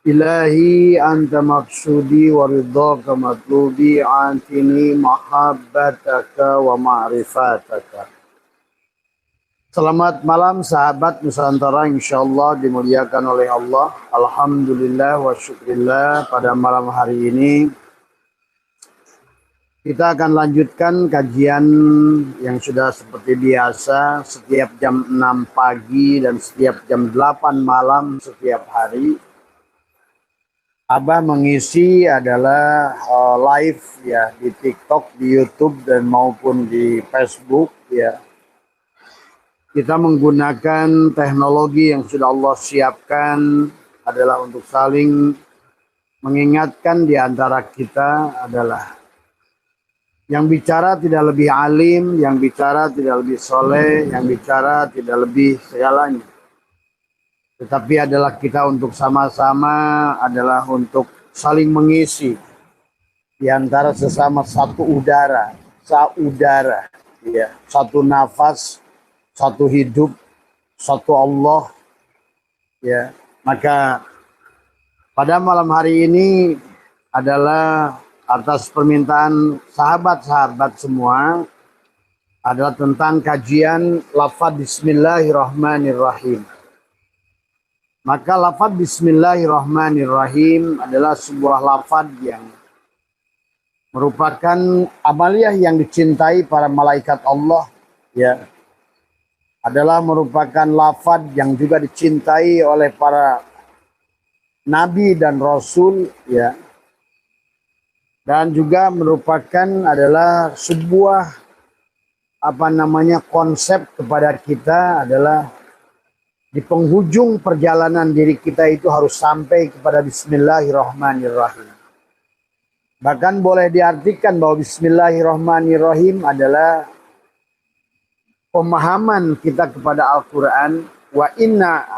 Ilahi anta maksudi wa ridhaka matlubi antini mahabbataka wa ma'rifataka. Selamat malam sahabat Nusantara, insyaallah dimuliakan oleh Allah. Alhamdulillah wa syukrillah, pada malam hari ini kita akan lanjutkan kajian yang sudah seperti biasa setiap jam 6 pagi dan setiap jam 8 malam setiap hari. Abah mengisi adalah live ya di TikTok, di YouTube dan maupun di Facebook ya. Kita menggunakan teknologi yang sudah Allah siapkan adalah untuk saling mengingatkan di antara kita adalah yang bicara tidak lebih alim, yang bicara tidak lebih soleh, yang bicara tidak lebih segalanya. Tetapi adalah kita untuk sama-sama adalah untuk saling mengisi di antara sesama satu udara, saudara, ya, satu nafas, satu hidup, satu Allah, ya. Maka pada malam hari ini adalah atas permintaan sahabat-sahabat semua adalah tentang kajian lafaz Bismillahirrahmanirrahim. Maka lafaz Bismillahirrahmanirrahim adalah sebuah lafaz yang merupakan amaliyah yang dicintai para malaikat Allah, ya. Adalah merupakan lafaz yang juga dicintai oleh para nabi dan rasul, ya. Dan juga merupakan adalah sebuah konsep kepada kita adalah di penghujung perjalanan diri kita itu harus sampai kepada Bismillahirrahmanirrahim. Bahkan boleh diartikan bahwa Bismillahirrahmanirrahim adalah pemahaman kita kepada Al-Quran. Wa inna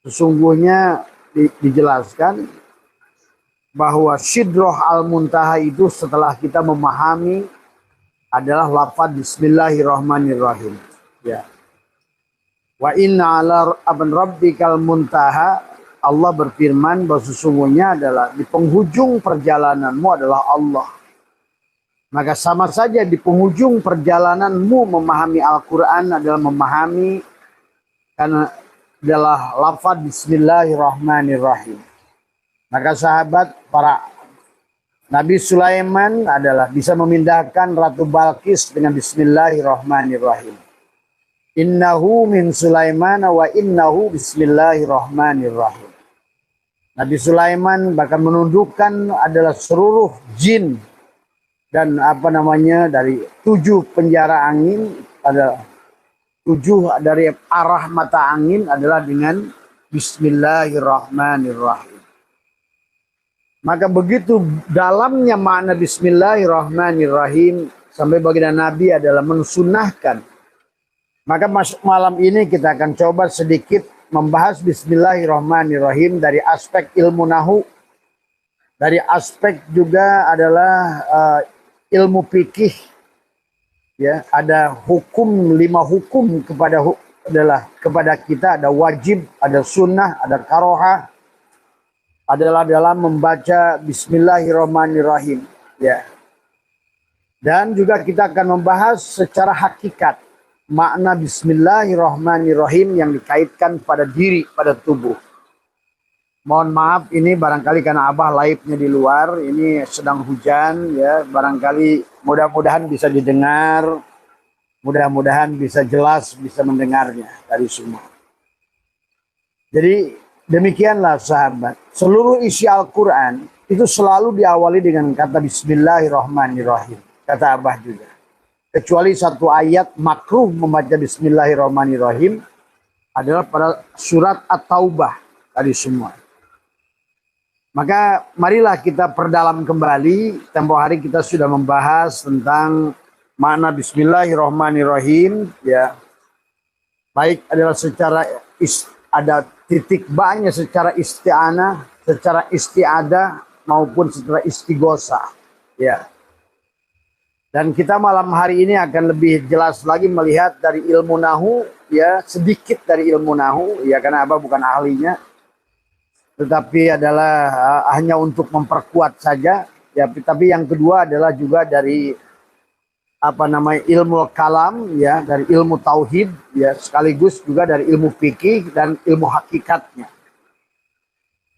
sesungguhnya dijelaskan bahwa Sidroh Al-Muntaha itu setelah kita memahami adalah lafaz Bismillahirrahmanirrahim. Ya. Wa inna ala rabbikal muntaha, Allah berfirman bahwa sesungguhnya adalah di penghujung perjalananmu adalah Allah. Maka sama saja di penghujung perjalananmu memahami Al-Quran adalah memahami karena adalah lafaz Bismillahirrahmanirrahim. Maka sahabat, para Nabi Sulaiman adalah bisa memindahkan Ratu Balqis dengan Bismillahirrahmanirrahim. Innahu min Sulaiman wa innahu bismillahirrahmanirrahim. Nabi Sulaiman bahkan menundukkan adalah seluruh jin dan dari 7 penjara angin, ada 7 dari arah mata angin adalah dengan Bismillahirrahmanirrahim. Maka begitu dalamnya makna Bismillahirrahmanirrahim sampai baginda Nabi adalah mensunahkan. Maka malam ini kita akan coba sedikit membahas Bismillahirrahmanirrahim dari aspek ilmu nahu, dari aspek juga adalah ilmu fikih, ya. Ada hukum, 5 hukum kepada kita, ada wajib, ada sunnah, ada karohah, adalah dalam membaca Bismillahirrahmanirrahim, ya. Dan juga kita akan membahas secara hakikat makna Bismillahirrahmanirrahim yang dikaitkan pada diri, pada tubuh. Mohon maaf ini barangkali karena Abah live-nya di luar, ini sedang hujan ya, barangkali mudah-mudahan bisa didengar, mudah-mudahan bisa jelas, bisa mendengarnya dari semua. Jadi demikianlah sahabat, seluruh isi Al-Quran itu selalu diawali dengan kata Bismillahirrahmanirrahim, kata Abah juga. Kecuali satu ayat makruh membaca Bismillahirrahmanirrahim adalah pada surat At-Taubah tadi semua. Maka marilah kita perdalam kembali. Tempo hari kita sudah membahas tentang makna Bismillahirrahmanirrahim, ya. Baik adalah secara ada titik banyak secara isti'anah, secara isti'adah maupun secara istighosah, ya. Dan kita malam hari ini akan lebih jelas lagi melihat dari ilmu nahu, ya, sedikit dari ilmu nahu, ya, karena Abah bukan ahlinya. tetapi adalah hanya untuk memperkuat saja. Ya, tapi yang kedua adalah juga dari ilmu kalam, ya, dari ilmu tauhid, ya, sekaligus juga dari ilmu fikih dan ilmu hakikatnya.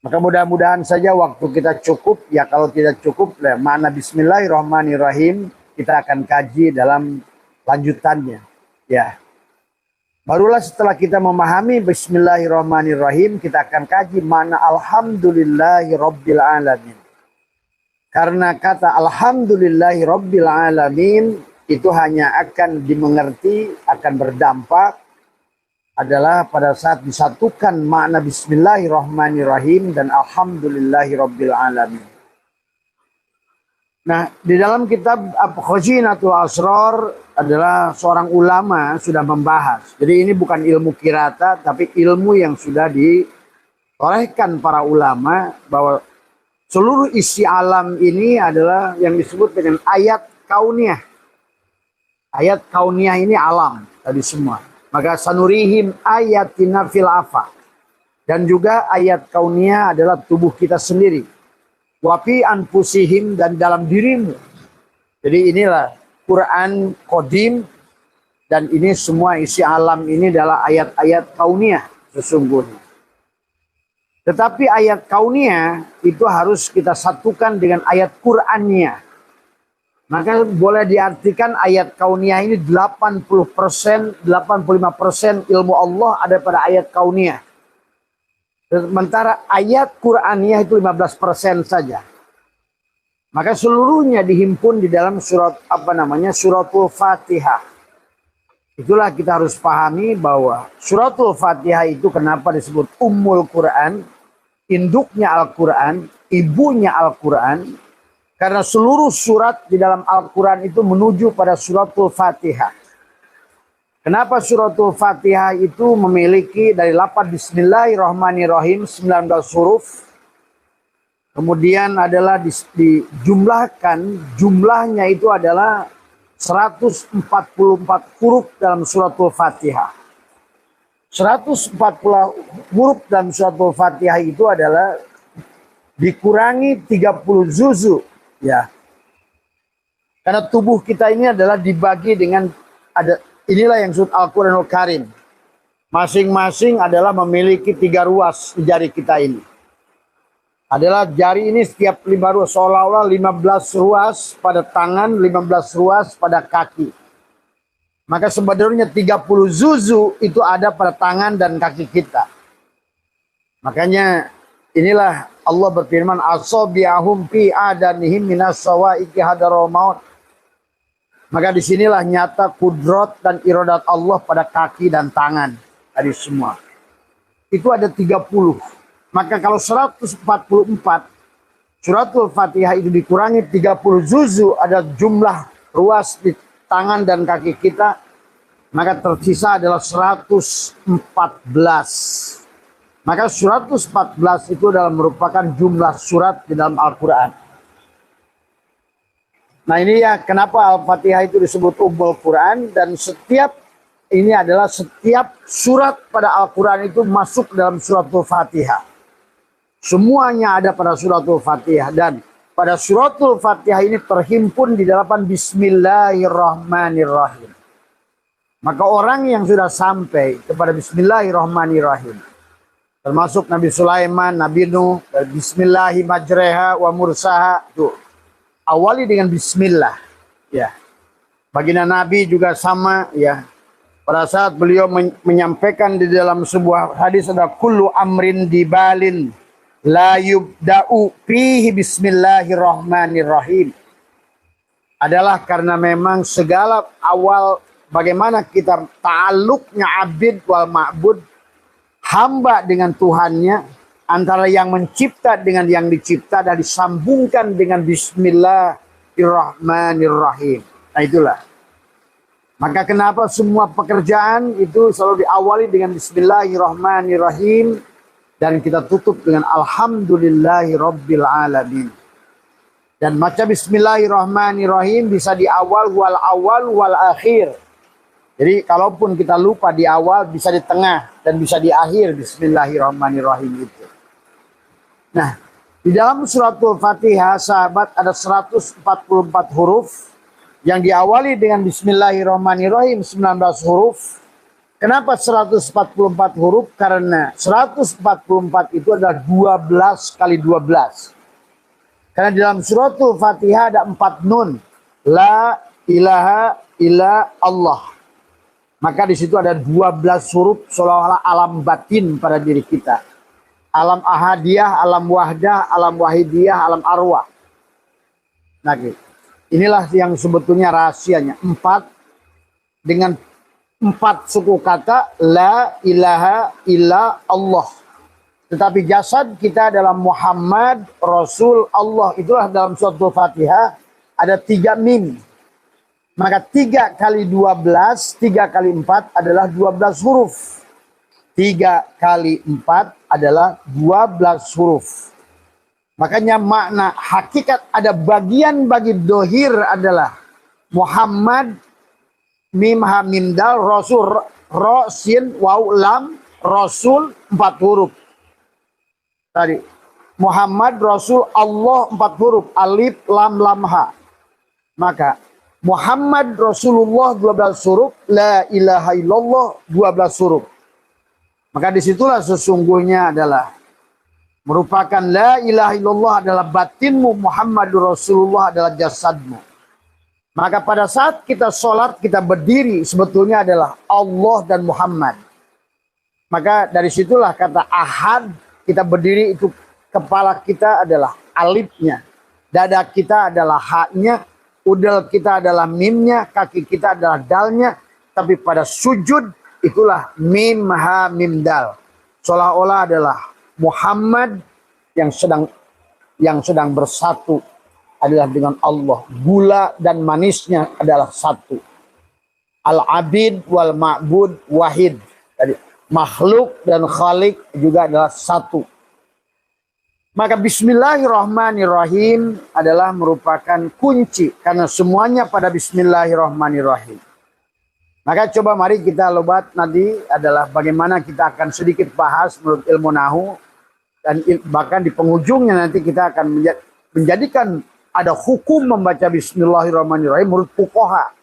Maka mudah-mudahan saja waktu kita cukup, ya kalau tidak cukup, ya, makna Bismillahirrahmanirrahim kita akan kaji dalam lanjutannya, ya. Barulah setelah kita memahami Bismillahirrahmanirrahim, kita akan kaji makna Alhamdulillahirabbil alamin. Karena kata Alhamdulillahirabbil alamin itu hanya akan dimengerti, akan berdampak adalah pada saat disatukan makna Bismillahirrahmanirrahim dan Alhamdulillahirabbil alamin. Nah, di dalam kitab Khazinatul Asrar adalah seorang ulama sudah membahas. Jadi ini bukan ilmu kirata, tapi ilmu yang sudah ditorehkan para ulama bahwa seluruh isi alam ini adalah yang disebut dengan ayat kauniyah. Ayat kauniyah ini alam tadi semua. Maka sanurihim ayatina fil afaq. Dan juga ayat kauniyah adalah tubuh kita sendiri. Wafi anfusihim dan dalam dirimu. Jadi inilah Quran Qadim dan ini semua isi alam ini adalah ayat-ayat kauniyah sesungguhnya. Tetapi ayat kauniyah itu harus kita satukan dengan ayat Qur'annya. Maka boleh diartikan ayat kauniyah ini 80%, 85% ilmu Allah ada pada ayat kauniyah. Sementara ayat Qur'aniyah itu 15% saja. Maka seluruhnya dihimpun di dalam suratul Fatihah. Itulah kita harus pahami bahwa suratul Fatihah itu kenapa disebut Ummul Quran, induknya Al-Quran, ibunya Al-Quran. Karena seluruh surat di dalam Al-Quran itu menuju pada suratul Fatihah. Kenapa suratul Fatihah itu memiliki dari lafaz Bismillahirrahmanirrahim 19 huruf. Kemudian adalah dijumlahkan, jumlahnya itu adalah 144 huruf dalam suratul Fatihah. 140 huruf dalam suratul Fatihah itu adalah dikurangi 30 juzu, ya. Karena tubuh kita ini adalah dibagi dengan inilah yang disebut Al-Quranul Karim. Masing-masing adalah memiliki 3 ruas di jari kita ini. Adalah jari ini setiap 5 ruas, seolah-olah 15 ruas pada tangan, 15 ruas pada kaki. Maka sebenarnya 30 zuzu itu ada pada tangan dan kaki kita. Makanya inilah Allah berfirman, asabi'ahum fi adanihim minas sawa'iqi hadarul maut. Maka disinilah nyata kudrat dan iradat Allah pada kaki dan tangan. Tadi semua. Itu ada 30. Maka kalau 144 suratul Fatihah itu dikurangi 30 juzu, ada jumlah ruas di tangan dan kaki kita, maka tersisa adalah 114. Maka 114 itu adalah merupakan jumlah surat di dalam Al-Quran. Nah ini ya kenapa Al-Fatihah itu disebut Ummul Quran, dan setiap surat pada Al-Quran itu masuk dalam suratul Fatihah. Semuanya ada pada suratul Fatihah, dan pada suratul Fatihah ini terhimpun di dalam Bismillahirrahmanirrahim. Maka orang yang sudah sampai kepada Bismillahirrahmanirrahim, termasuk Nabi Sulaiman, Nabi Nuh, Bismillahi majreha wa mursaha, itu awali dengan Bismillah, ya. Baginda Nabi juga sama, ya. Pada saat beliau menyampaikan di dalam sebuah hadis ada kullu amrin dibalin la yubda'u fihi bismillahirrahmanirrahim. Adalah karena memang segala awal bagaimana kita ta'alluqnya abid wal ma'bud, hamba dengan Tuhannya, antara yang mencipta dengan yang dicipta, dan disambungkan dengan Bismillahirrahmanirrahim. Nah itulah. Maka kenapa semua pekerjaan itu selalu diawali dengan Bismillahirrahmanirrahim dan kita tutup dengan Alhamdulillahirabbil alamin. Dan macam Bismillahirrahmanirrahim bisa di awal wal akhir. Jadi kalaupun kita lupa di awal, bisa di tengah dan bisa di akhir Bismillahirrahmanirrahim itu. Nah, di dalam suratul Fatihah, sahabat, ada 144 huruf yang diawali dengan Bismillahirrahmanirrahim, 19 huruf. Kenapa 144 huruf? Karena 144 itu adalah 12 kali 12. Karena di dalam suratul Fatihah ada 4 nun. La ilaha illa Allah. Maka di situ ada 12 huruf seolah-olah alam batin pada diri kita. Alam ahadiyah, alam wahdah, alam wahidiyah, alam arwah. Nah, inilah yang sebetulnya rahasianya. 4 dengan 4 suku kata la ilaha illa Allah. Tetapi jasad kita adalah Muhammad Rasul Allah. Itulah dalam suratul Fatihah ada 3 mim. Maka 3 kali 12, 3 kali 4 adalah 12 huruf. 3 kali 4 adalah 12 huruf. Makanya makna hakikat ada bagian bagi dohir adalah Muhammad, mim ha mim dal, Rasul, ro sin waw lam, Rasul 4 huruf. Tadi Muhammad, Rasul, Allah 4 huruf, alif lam lam ha. Maka Muhammad Rasulullah 12 huruf, la ilaha illallah 12 huruf. Maka disitulah sesungguhnya adalah merupakan la ilaha illallah adalah batinmu, Muhammadur Rasulullah adalah jasadmu. Maka pada saat kita sholat, kita berdiri sebetulnya adalah Allah dan Muhammad. Maka dari situlah kata ahad, kita berdiri itu kepala kita adalah alifnya. Dada kita adalah haknya, udel kita adalah mimnya, kaki kita adalah dalnya. Tapi pada sujud, itulah mim ha mim dal. Seolah-olah adalah Muhammad yang sedang bersatu adalah dengan Allah. Gula dan manisnya adalah satu. Al-abid wal ma'bud wahid. Jadi makhluk dan khalik juga adalah satu. Maka Bismillahirrahmanirrahim adalah merupakan kunci karena semuanya pada Bismillahirrahmanirrahim. Maka coba mari kita lobat nanti adalah bagaimana kita akan sedikit bahas menurut ilmu nahu. Dan bahkan di penghujungnya nanti kita akan menjadikan ada hukum membaca Bismillahirrahmanirrahim menurut fuqaha.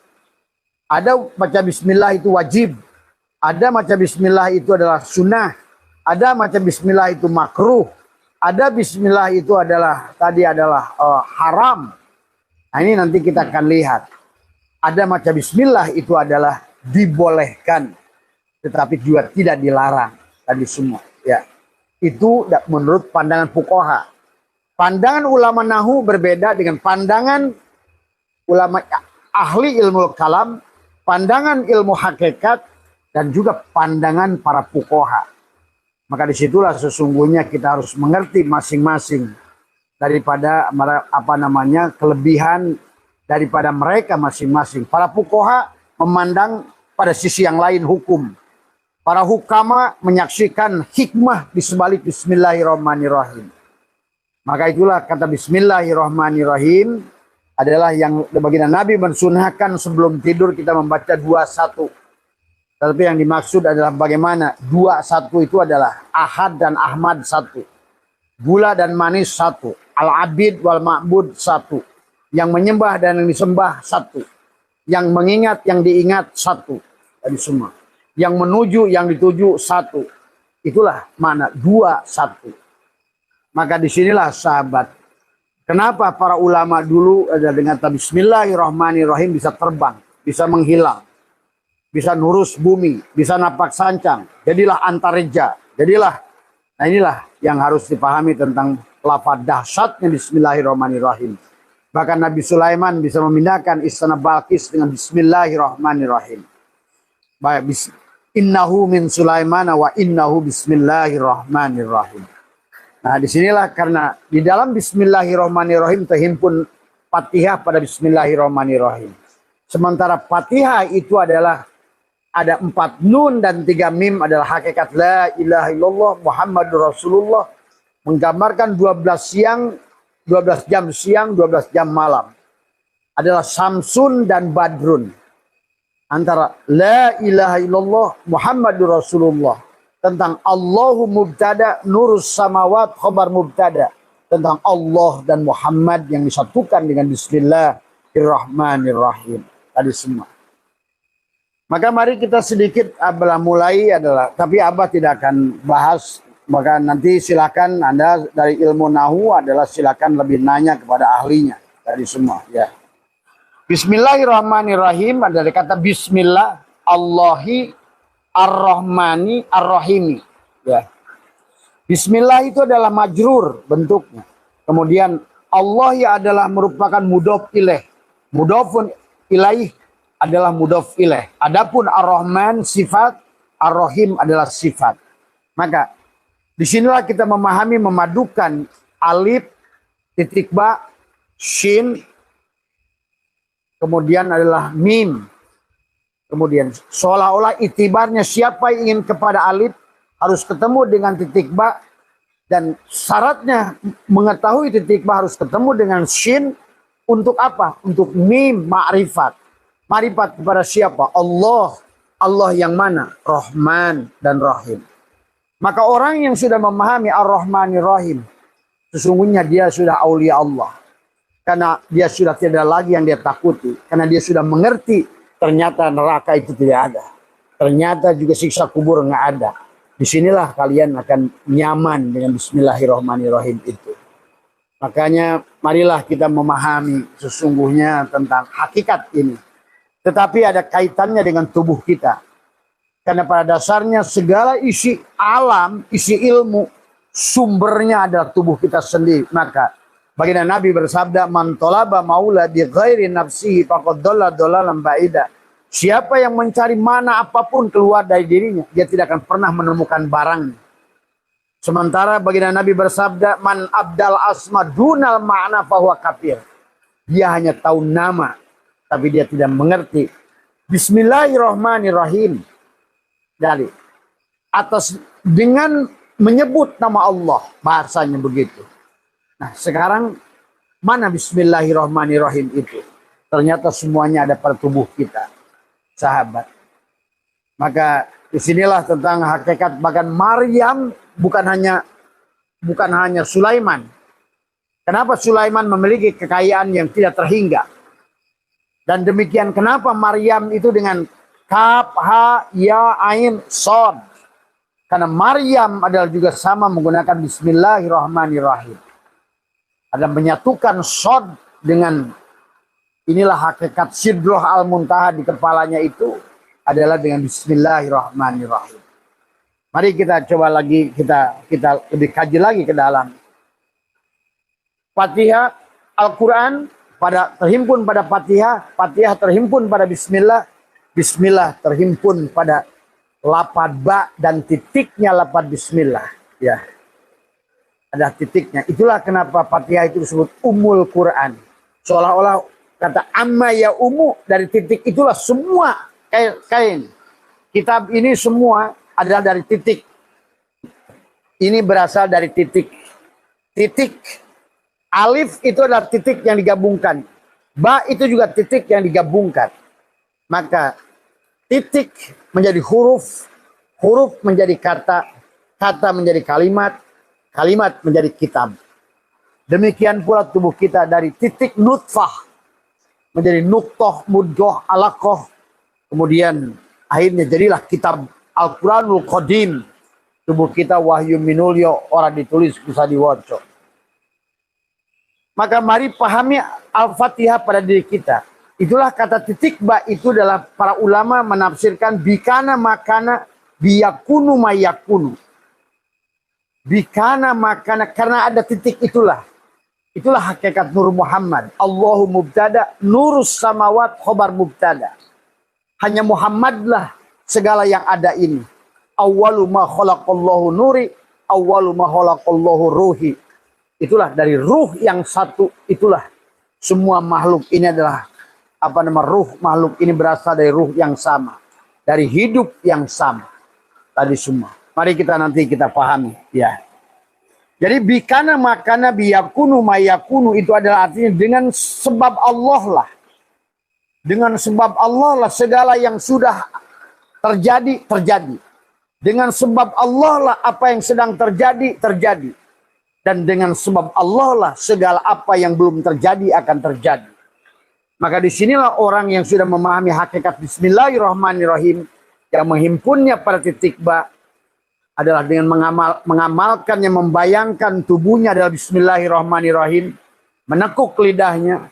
Ada baca Bismillah itu wajib. Ada baca Bismillah itu adalah sunnah. Ada baca Bismillah itu makruh. Ada Bismillah itu adalah haram. Nah ini nanti kita akan lihat. Ada baca Bismillah itu adalah dibolehkan, tetapi juga tidak dilarang. Tadi semua, ya. Itu menurut pandangan fuqaha. Pandangan ulama nahu berbeda dengan pandangan ulama ahli ilmu kalam, pandangan ilmu hakikat, dan juga pandangan para fuqaha. Maka disitulah sesungguhnya kita harus mengerti masing-masing daripada kelebihan daripada mereka masing-masing. Para fuqaha memandang pada sisi yang lain hukum. Para hukama menyaksikan hikmah di sebalik Bismillahirrahmanirrahim. Maka itulah kata Bismillahirrahmanirrahim adalah yang baginda Nabi mensunahkan sebelum tidur kita membaca 21. Tapi yang dimaksud adalah bagaimana 21 itu adalah ahad dan ahmad 1. Gula dan manis 1. Al-abid wal ma'bud 1. Yang menyembah dan yang disembah 1. Yang mengingat, yang diingat 1. Tadi semua. Yang menuju, yang dituju 1. Itulah mana 21. Maka disinilah sahabat. Kenapa para ulama dulu ada dengan Bismillahirrahmanirrahim bisa terbang, bisa menghilang, bisa nurus bumi, bisa napak sancang. Jadilah antareja. Nah inilah yang harus dipahami tentang lafaz dahsyatnya Bismillahirrahmanirrahim. Bahkan Nabi Sulaiman bisa memindahkan istana Balkis dengan Bismillahirrahmanirrahim. Baik, innahu min Sulaiman wa innahu Bismillahirrahmanirrahim. Nah disinilah karena di dalam Bismillahirrahmanirrahim terhimpun Fatihah pada Bismillahirrahmanirrahim. Sementara Fatihah itu adalah ada 4 nun dan 3 mim adalah hakikat la ilaha illallah Muhammadur Rasulullah, menggambarkan 12 jam siang, 12 jam malam. Adalah Samsun dan Badrun. Antara la ilaha illallah Muhammadur Rasulullah tentang Allahu mubtada, nurus samawat khabar mubtada, tentang Allah dan Muhammad yang disatukan dengan Bismillahirrahmanirrahim. Tadi semua. Maka mari kita sedikit Abah mulai adalah, tapi Abah tidak akan bahas, maka nanti silakan Anda dari ilmu nahu adalah silakan lebih nanya kepada ahlinya tadi semua ya. Bismillahirrahmanirrahim adalah kata Bismillah, Allahi, Ar-Rahmani, Ar-Rahimi ya. Bismillah itu adalah majrur bentuknya. Kemudian Allah ya adalah merupakan mudhof ilaih. Mudhofun ilaih adalah mudhof ilaih. Adapun Ar-Rahman sifat, Ar-Rahim adalah sifat. Maka disinilah kita memahami memadukan alif, titik ba, shin, kemudian adalah mim. Kemudian seolah-olah itibarnya siapa yang ingin kepada alif harus ketemu dengan titik ba, dan syaratnya mengetahui titik ba harus ketemu dengan shin. Untuk apa? Untuk mim, ma'rifat. Ma'rifat kepada siapa? Allah. Allah yang mana? Rahman dan Rahim. Maka orang yang sudah memahami Ar-Rahmanir-Rahim, sesungguhnya dia sudah aulia Allah. Karena dia sudah tidak lagi yang dia takuti. Karena dia sudah mengerti ternyata neraka itu tidak ada. Ternyata juga siksa kubur nggak ada. Disinilah kalian akan nyaman dengan Bismillahirrahmanirrahim itu. Makanya marilah kita memahami sesungguhnya tentang hakikat ini. Tetapi ada kaitannya dengan tubuh kita. Karena pada dasarnya segala isi alam, isi ilmu, sumbernya adalah tubuh kita sendiri. Maka baginda Nabi bersabda, man talaba maula bi ghairi nafsihi faqad dhalla dhalalan ba'ida. Siapa yang mencari mana apapun keluar dari dirinya, dia tidak akan pernah menemukan barangnya. Sementara baginda Nabi bersabda, man abdal asma dunal ma'na fahuwa kafir. Dia hanya tahu nama, tapi dia tidak mengerti. Bismillahirrahmanirrahim. Dari atas dengan menyebut nama Allah, bahasanya begitu. Nah sekarang mana Bismillahirrahmanirrahim itu? Ternyata semuanya ada pada tubuh kita, sahabat. Maka disinilah tentang hakikat. Bahkan Maryam bukan hanya Sulaiman. Kenapa Sulaiman memiliki kekayaan yang tidak terhingga? Dan demikian kenapa Maryam itu dengan kaf, ha, ya, ain, sod. Karena Maryam adalah juga sama menggunakan Bismillahirrahmanirrahim. Ada menyatukan sod dengan, inilah hakikat Sidroh Al-Muntaha di kepalanya itu adalah dengan Bismillahirrahmanirrahim. Mari kita coba lagi, kita lebih kaji lagi ke dalam. Fatihah, Al-Quran terhimpun pada Fatihah, Fatihah terhimpun pada Bismillah, Bismillah terhimpun pada lapad ba dan titiknya lapad Bismillah. Ya, ada titiknya. Itulah kenapa Fatihah itu disebut Ummul Quran. Seolah-olah kata amma ya ummu, dari titik itulah semua kain. Kitab ini semua adalah dari titik. Ini berasal dari titik. Titik. Alif itu adalah titik yang digabungkan. Ba itu juga titik yang digabungkan. Maka titik menjadi huruf, huruf menjadi kata, kata menjadi kalimat, kalimat menjadi kitab. Demikian pula tubuh kita dari titik nutfah menjadi nuktoh, mudgoh, alakoh. Kemudian akhirnya jadilah kitab Al-Quranul Qadim. Tubuh kita wahyu minulyo, orang ditulis bisa diwoco. Maka mari pahami Al-Fatihah pada diri kita. Itulah kata titik ba itu adalah para ulama menafsirkan bikana makana biyakunu mayakunu. Bikana makana, karena ada titik itulah. Itulah hakikat Nur Muhammad. Allahu mubtada, nurus samawat khobar mubtada. Hanya Muhammadlah segala yang ada ini. Awwalu ma khalaqallahu nuri, awwalu ma khalaqallahu ruhi. Itulah dari ruh yang satu, itulah semua makhluk ini adalah ruh makhluk ini berasal dari ruh yang sama, dari hidup yang sama. Tadi semua. Mari kita pahami ya. Jadi bikana makana biyakunu mayakunu itu adalah artinya dengan sebab Allah lah. Dengan sebab Allah lah segala yang sudah terjadi. Dengan sebab Allah lah apa yang sedang terjadi, terjadi. Dan dengan sebab Allah lah segala apa yang belum terjadi akan terjadi. Maka disinilah orang yang sudah memahami hakikat Bismillahirrahmanirrahim, yang menghimpunnya pada titik ba adalah dengan mengamalkannya, membayangkan tubuhnya adalah Bismillahirrahmanirrahim, menekuk lidahnya,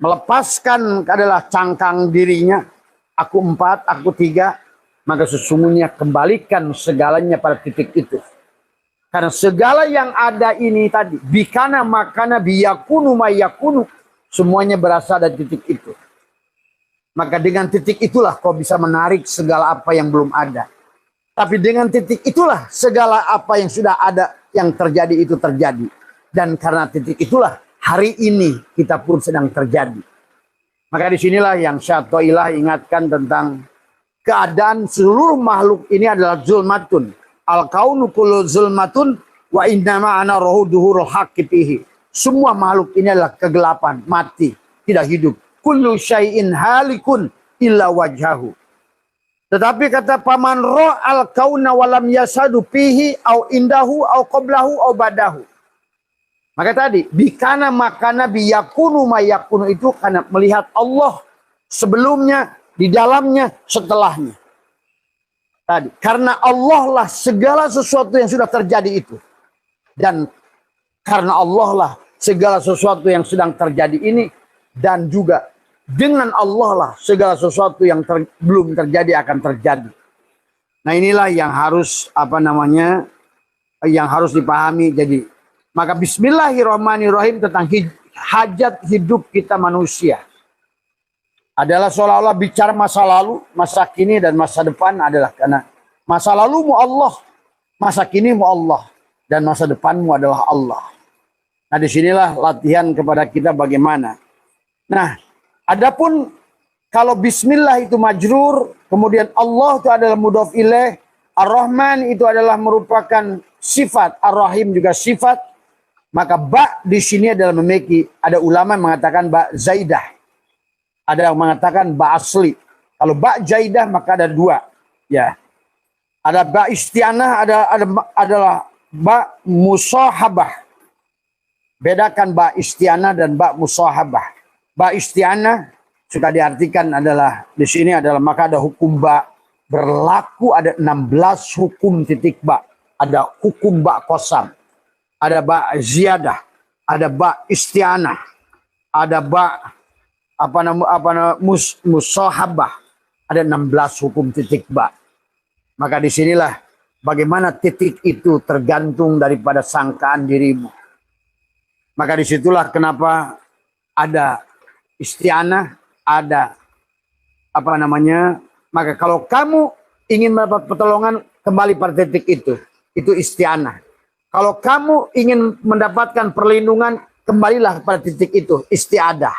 melepaskan adalah cangkang dirinya, aku 4, aku 3, maka sesungguhnya kembalikan segalanya pada titik itu. Karena segala yang ada ini tadi, bikana makana biyakunu mayakunu, semuanya berasal dari titik itu. Maka dengan titik itulah kau bisa menarik segala apa yang belum ada. Tapi dengan titik itulah segala apa yang sudah ada, yang terjadi itu terjadi. Dan karena titik itulah hari ini kita pun sedang terjadi. Maka disinilah yang Syatoilah ingatkan tentang keadaan seluruh makhluk ini adalah zulmatun. Al-kaunu kullu zulmatun wa innama ana rohu duhurul haqqi fihi. Semua makhluk ini adalah kegelapan, mati, tidak hidup. Kullu syai'in halikun illa wajhahu. Tetapi kata paman ra'al kauna walam yasadu fihi au indahu au qablahu au badahu. Maka tadi, bikana makana biyakunu mayakunu itu karena melihat Allah sebelumnya, di dalamnya, setelahnya. Tadi, karena Allah lah segala sesuatu yang sudah terjadi itu. Dan karena Allah lah segala sesuatu yang sedang terjadi ini, dan juga dengan Allah lah segala sesuatu yang belum terjadi akan terjadi. Nah inilah yang harus yang harus dipahami. Jadi maka Bismillahirrahmanirrahim tentang hajat hidup kita manusia adalah seolah-olah bicara masa lalu, masa kini dan masa depan adalah karena masa lalumu Allah, masa kinimu Allah, dan masa depanmu adalah Allah. Nah disinilah latihan kepada kita bagaimana. Nah adapun kalau Bismillah itu majrur, kemudian Allah itu adalah mudhof ilaih, Ar-Rahman itu adalah merupakan sifat, Ar-Rahim juga sifat, maka ba di sini adalah memiliki, ada ulama yang mengatakan ba zaidah, ada yang mengatakan ba asli. Kalau ba zaidah maka ada 2, ya. Ada ba isti'anah, adalah ba musahabah. Bedakan ba isti'anah dan ba musahabah. Ba isti'anah suka diartikan adalah di sini adalah maka ada hukum ba berlaku, ada 16 hukum titik ba. Ada hukum ba qasam, ada ba ziyadah, ada ba isti'anah, ada ba musahabah, ada 16 hukum titik ba. Maka disinilah bagaimana titik itu tergantung daripada sangkaan dirimu. Maka disitulah kenapa ada isti'anah, ada maka kalau kamu ingin mendapat pertolongan, kembali pada titik itu isti'anah. Kalau kamu ingin mendapatkan perlindungan, kembalilah pada titik itu, isti'adah.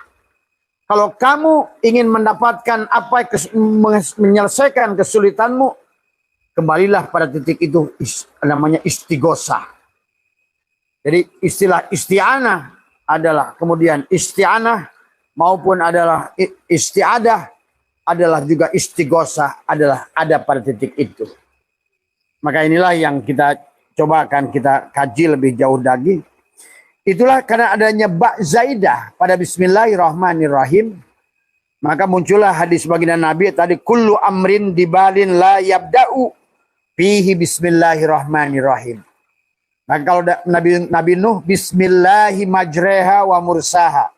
Kalau kamu ingin mendapatkan menyelesaikan kesulitanmu, kembalilah pada titik itu, namanya istighosah. Jadi istilah isti'anah adalah kemudian isti'anah maupun adalah isti'adah adalah juga istighosah, adalah ada pada titik itu. Maka inilah yang kita coba akan kita kaji lebih jauh lagi. Itulah karena adanya ba zaidah pada Bismillahirrahmanirrahim, maka muncullah hadis baginda Nabi tadi, kullu amrin dibalin la yabda'u fihi Bismillahirrahmanirrahim. Maka kalau Nabi Nuh, Bismillahi majreha wa mursaha.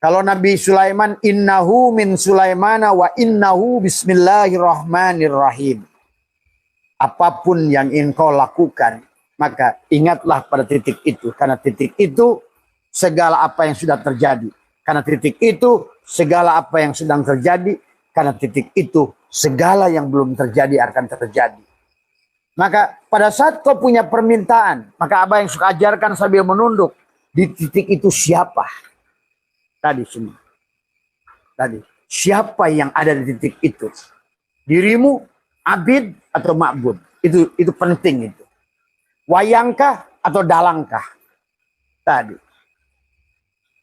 Kalau Nabi Sulaiman, innahu min Sulaimana wa innahu Bismillahirrahmanirrahim. Apapun yang ingin kau lakukan, maka ingatlah pada titik itu. Karena titik itu segala apa yang sudah terjadi. Karena titik itu segala apa yang sedang terjadi. Karena titik itu segala yang belum terjadi akan terjadi. Maka pada saat kau punya permintaan, maka apa yang suka ajarkan sambil menunduk, di titik itu siapa? Tadi semua. Tadi, siapa yang ada di titik itu? Dirimu, abid atau ma'bud? Itu penting itu. Wayangkah atau dalangkah? Tadi.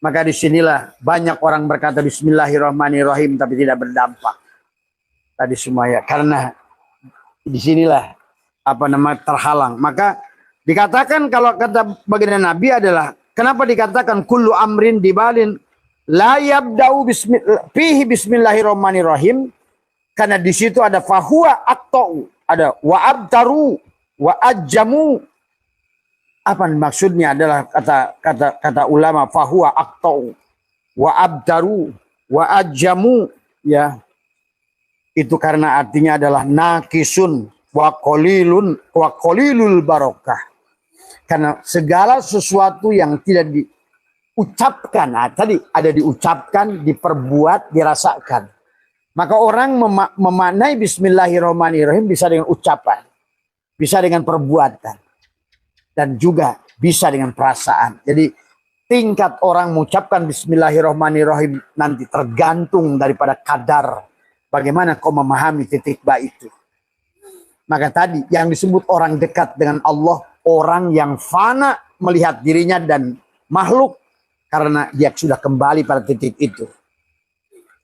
Maka disinilah banyak orang berkata Bismillahirrahmanirrahim tapi tidak berdampak. Tadi semua ya, karena disinilah terhalang. Maka dikatakan kalau kata baginda Nabi adalah kenapa dikatakan kullu amrin dibalin la yabda'u fihi bismillahirrahmanirrahim, karena di situ ada fahuwa atau ada wa abtaru wa ajjamu. Apa maksudnya adalah kata ulama fahuwa atau wa abtaru wa ajjamu, ya. Itu karena artinya adalah nakisun wa qalilul barokah. Karena segala sesuatu yang tidak diucapkan, tadi ada diucapkan, diperbuat, dirasakan. Maka orang memaknai bismillahirrahmanirrahim bisa dengan ucapan, bisa dengan perbuatan, dan juga bisa dengan perasaan. Jadi tingkat orang mengucapkan bismillahirrahmanirrahim nanti tergantung daripada kadar bagaimana kau memahami titik ba itu. Maka tadi yang disebut orang dekat dengan Allah, orang yang fana melihat dirinya dan makhluk karena dia sudah kembali pada titik itu.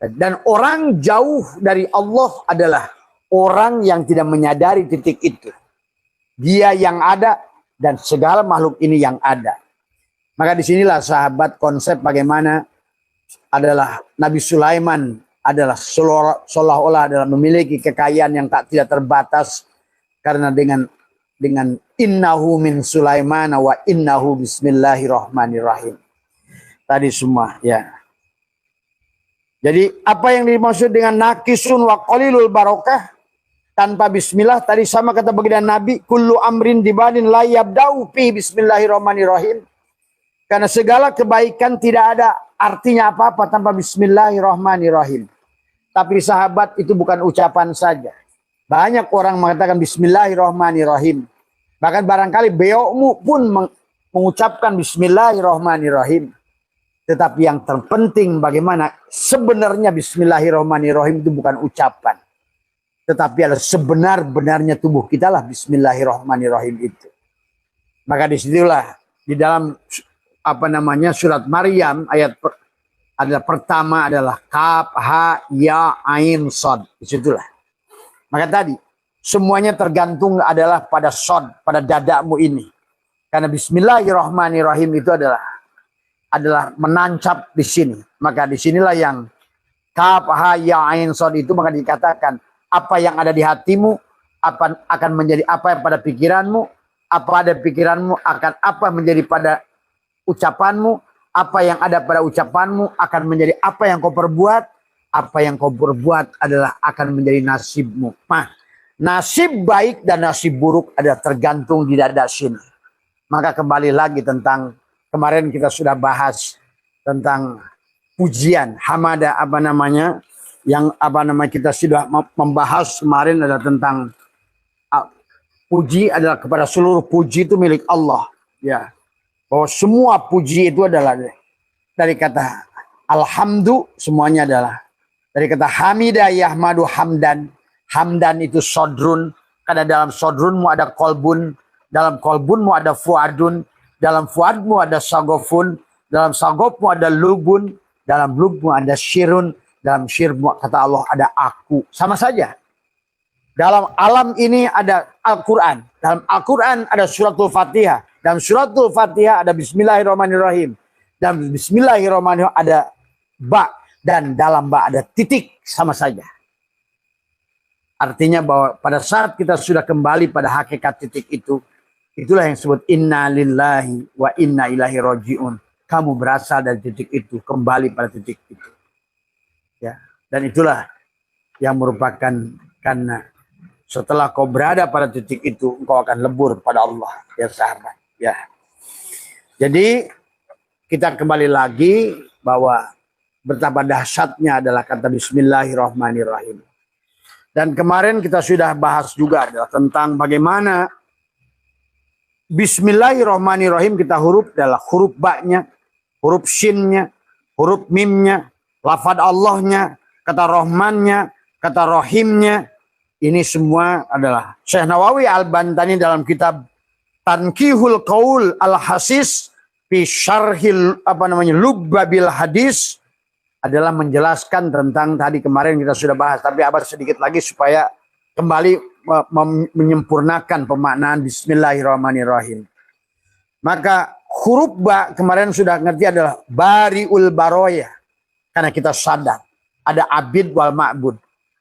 Dan orang jauh dari Allah adalah orang yang tidak menyadari titik itu. Dia yang ada dan segala makhluk ini yang ada. Maka disinilah sahabat konsep bagaimana adalah Nabi Sulaiman adalah seolah-olah adalah memiliki kekayaan yang tidak terbatas karena dengan innahu min Sulaiman wa innahu bismillahirrahmanirrahim. Tadi semua ya. Jadi apa yang dimaksud dengan nakisun wa qalilul barokah tanpa bismillah tadi sama kata baginda Nabi kullu amrin dibalin la yabda'u fi bismillahirrahmanirrahim. Karena segala kebaikan tidak ada artinya apa-apa tanpa bismillahirrahmanirrahim. Tapi sahabat itu bukan ucapan saja. Banyak orang mengatakan bismillahirrahmanirrahim. Bahkan barangkali beokmu pun mengucapkan bismillahirrahmanirrahim. Tetapi yang terpenting bagaimana sebenarnya bismillahirrahmanirrahim itu bukan ucapan. Tetapi adalah sebenar-benarnya tubuh kita lah bismillahirrahmanirrahim itu. Maka disitulah di dalam surat Maryam ayat adalah pertama adalah kaf ha ya ain sod. Disitulah. Maka tadi semuanya tergantung adalah pada sod, pada dadamu ini. Karena bismillahirrahmanirrahim itu adalah menancap di sini. Maka disinilah yang kaf ha ya ain sod itu maka dikatakan apa yang ada di hatimu akan menjadi apa yang pada pikiranmu, apa ada pikiranmu akan apa menjadi pada ucapanmu, apa yang ada pada ucapanmu akan menjadi apa yang kau perbuat, apa yang kau perbuat adalah akan menjadi nasibmu. Nah, nasib baik dan nasib buruk ada tergantung di dada sini. Maka kembali lagi tentang kemarin kita sudah bahas tentang pujian hamada kita sudah membahas kemarin adalah tentang puji adalah kepada seluruh puji itu milik Allah, ya. Bahwa semua puji itu adalah dari kata alhamdu, semuanya adalah dari kata hamidah yahmadu hamdan. Hamdan itu sodrun, karena dalam sodrunmu ada kolbun, dalam kolbunmu ada fuadun, dalam fuadmu ada sagofun, dalam sagofmu ada lubun, dalam lubmu ada syirun, dalam syirmu kata Allah ada aku. Sama saja. Dalam alam ini ada Al-Quran. Dalam Al-Quran ada suratul Fatihah. Dalam suratul Fatihah ada bismillahirrahmanirrahim. Dalam bismillahirrahmanirrahim ada ba. Dan dalam ba ada titik. Sama saja. Artinya bahwa pada saat kita sudah kembali pada hakikat titik itu. Itulah yang disebut inna lillahi wa inna ilahi roji'un. Kamu berasal dari titik itu. Kembali pada titik itu. Ya. Dan itulah yang merupakan karena setelah kau berada pada titik itu, engkau akan lebur pada Allah, ya sahabat. Ya. Jadi kita kembali lagi bahwa betapa dahsyatnya adalah kata bismillahirrahmanirrahim. Dan kemarin kita sudah bahas juga adalah tentang bagaimana bismillahirrahmanirrahim kita huruf adalah huruf ba-nya, huruf shin-nya, huruf mim-nya, lafaz Allahnya, kata Rahmannya, kata Rahimnya. Ini semua adalah Syekh Nawawi Al-Bantani dalam kitab Tankihul Qaul Al-Hasis fi Syarhil Lubbabil Hadis adalah menjelaskan tentang tadi kemarin kita sudah bahas, tapi abad sedikit lagi supaya kembali menyempurnakan pemaknaan Bismillahirrahmanirrahim. Maka huruf ba kemarin sudah ngerti adalah bariul baroya. Karena kita sadar ada abid wal ma'bud.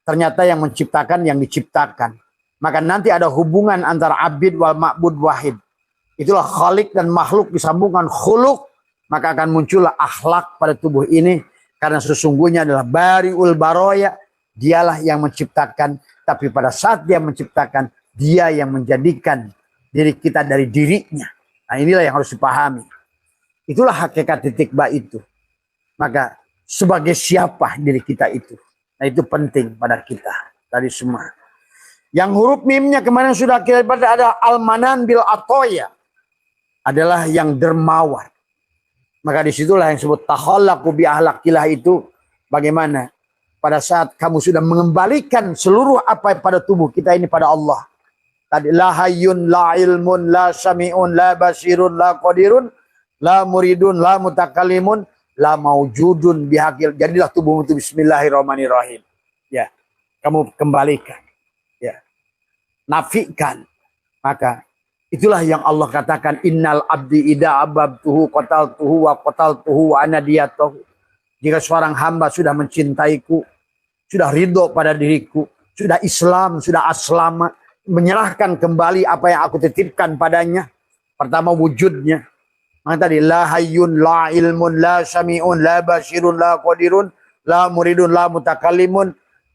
Ternyata yang menciptakan yang diciptakan. Maka nanti ada hubungan antara abid wal ma'bud wahid. Itulah khalik dan makhluk disambungkan khuluk. Maka akan muncullah akhlak pada tubuh ini. Karena sesungguhnya adalah bariul baroya. Dialah yang menciptakan. Tapi pada saat dia menciptakan, dia yang menjadikan diri kita dari dirinya. Nah inilah yang harus dipahami. Itulah hakikat titik ba itu. Maka sebagai siapa diri kita itu. Nah itu penting pada kita. Dari semua. Yang huruf mimnya kemarin sudah kita baca ada almanan bil atoya. Adalah yang dermawan. Maka disitulah yang disebut takhallaqu bi ahlakilah itu. Bagaimana? Pada saat kamu sudah mengembalikan seluruh apa pada tubuh kita ini pada Allah. Tadi la hayyun, la ilmun, la sami'un, la basirun, la qadirun, la muridun, la mutakalimun, la maujudun bihaqil. Jadilah tubuhmu itu bismillahirrahmanirrahim. Ya, kamu kembalikan. Ya. Nafikan. Maka itulah yang Allah katakan innal abdi ida ababtuhu qataltuhu wa qataltuhu wa anadiyatuhu. Jika seorang hamba sudah mencintaiku, sudah ridho pada diriku, sudah Islam, sudah aslama, menyerahkan kembali apa yang aku titipkan padanya. Pertama wujudnya. Maka tadi la hayyun, la ilmun, la sami'un, la basirun, la qadirun, la muridun, la mutakallimun,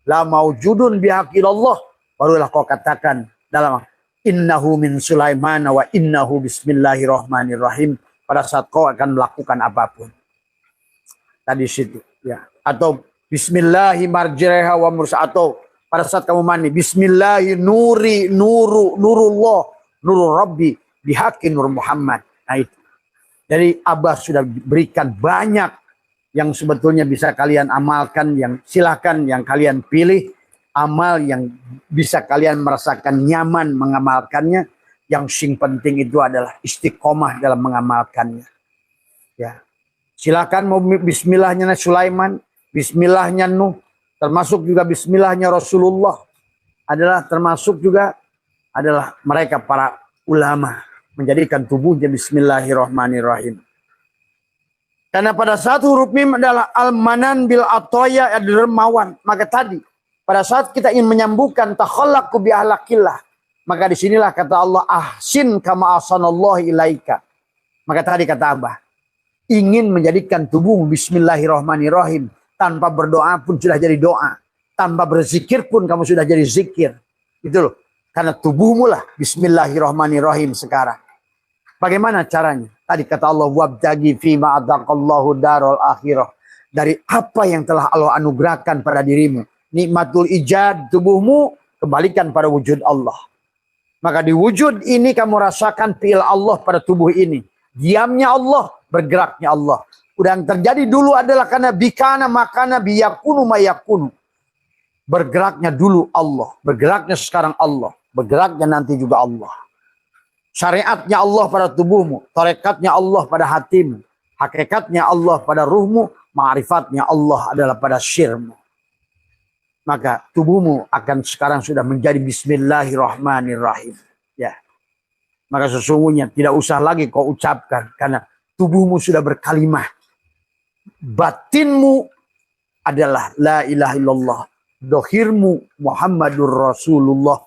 la maujudun bihaqillallah. Barulah kau katakan dalam innahu min Sulaiman wa innahu bismillahirrahmanirrahim. Pada saat kau akan melakukan apapun. Tadi situ. Ya. Atau bismillahi marjireha wa mursa. Atau pada saat kamu mandi, bismillahi nuri nurullah nurul rabbi bihaqi nur Muhammad. Nah itu. Jadi Abah sudah berikan banyak yang sebetulnya bisa kalian amalkan, yang silakan yang kalian pilih amal yang bisa kalian merasakan nyaman mengamalkannya. Yang sing penting itu adalah istiqomah dalam mengamalkannya. Ya. Silakan mau bismillahnya Sulaiman, bismillahnya Nuh, termasuk juga bismillahnya Rasulullah adalah termasuk juga adalah mereka para ulama menjadikan tubuhnya bismillahirrahmanirrahim. Karena pada saat huruf mim adalah almanan bil atoya dermawan. Maka tadi pada saat kita ingin menyambungkan takhallaqu bi ahlakillah, maka disinilah kata Allah ahsin kama ahsanallahu ilaika. Maka tadi kata Abah ingin menjadikan tubuhmu bismillahirrahmanirrahim. Tanpa berdoa pun sudah jadi doa. Tanpa berzikir pun kamu sudah jadi zikir. Itu loh. Karena tubuhmu lah bismillahirrahmanirrahim sekarang. Bagaimana caranya? Tadi kata Allah wabtagi fima adaqallahu darul akhirah. Dari apa yang telah Allah anugerahkan pada dirimu. Nikmatul ijad tubuhmu kembalikan pada wujud Allah. Maka di wujud ini kamu rasakan fi'il Allah pada tubuh ini. Diamnya Allah, bergeraknya Allah. Udah yang terjadi dulu adalah karena bikana makana biyakunu mayakunu. Bergeraknya dulu Allah. Bergeraknya sekarang Allah. Bergeraknya nanti juga Allah. Syariatnya Allah pada tubuhmu. Tarekatnya Allah pada hatimu. Hakikatnya Allah pada ruhmu. Ma'rifatnya Allah adalah pada syirmu. Maka tubuhmu akan sekarang sudah menjadi bismillahirrahmanirrahim. Ya. Maka sesungguhnya tidak usah lagi kau ucapkan. Karena tubuhmu sudah berkalimah. Batinmu adalah la ilaha illallah. Dohirmu Muhammadur Rasulullah.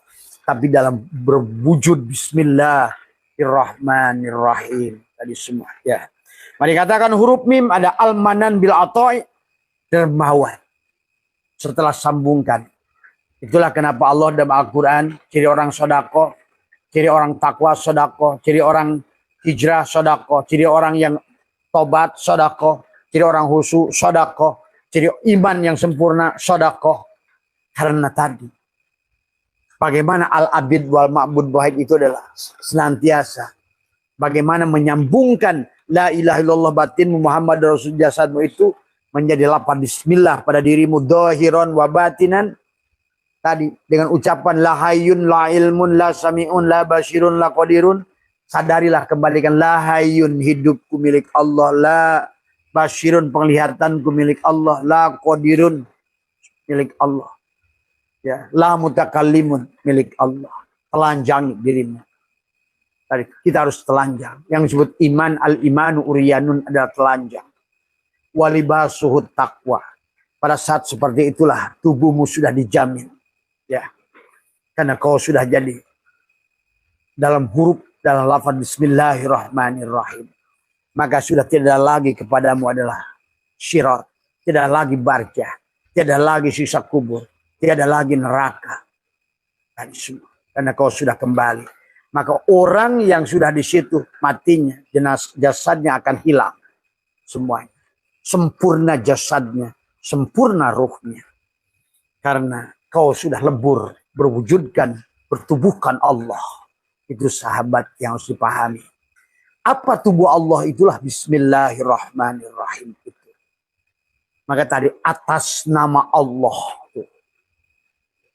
Tapi dalam berwujud bismillahirrahmanirrahim. Tadi semua. Ya. Mari katakan huruf mim ada almanan bil atoi. Dermawan. Setelah sambungkan. Itulah kenapa Allah dalam Al-Quran. Ciri orang sodako. Ciri orang takwa sodako. Ciri orang hijrah sodako. Ciri orang yang tobat sodako. Ciri orang husu sodako. Ciri iman yang sempurna sodako. Karena tadi. Bagaimana al-abid wal ma'bud wahid itu adalah senantiasa. Bagaimana menyambungkan la ilaha illallah batinmu Muhammad Rasul jasadmu itu. Menjadi lapan bismillah pada dirimu. Dohiron wa batinan. Tadi dengan ucapan la hayyun la ilmun la sami'un la basirun la qadirun. Sadarilah kembalikan la hayyun hidupku milik Allah. La basirun penglihatanku milik Allah. La qadirun milik Allah. Ya, la mutakallimun milik Allah. Telanjangi dirimu. Tadi kita harus telanjang. Yang disebut iman, al-imanu uriyanun adalah telanjang. Walibasuhut taqwa. Pada saat seperti itulah tubuhmu sudah dijamin. Ya. Karena kau sudah jadi dalam huruf, dalam lafaz bismillahirrahmanirrahim. Maka sudah tidak lagi kepadamu adalah syirat. Tidak lagi barjah. Tidak lagi sisa kubur. Tidak lagi neraka. Dan semua. Karena kau sudah kembali. Maka orang yang sudah di situ matinya, jasadnya akan hilang semuanya. Sempurna jasadnya, sempurna ruhnya. Karena kau sudah lebur, berwujudkan, bertubuhkan Allah. Itu sahabat yang harus dipahami. Apa tubuh Allah itulah bismillahirrahmanirrahim itu. Maka tadi atas nama Allah.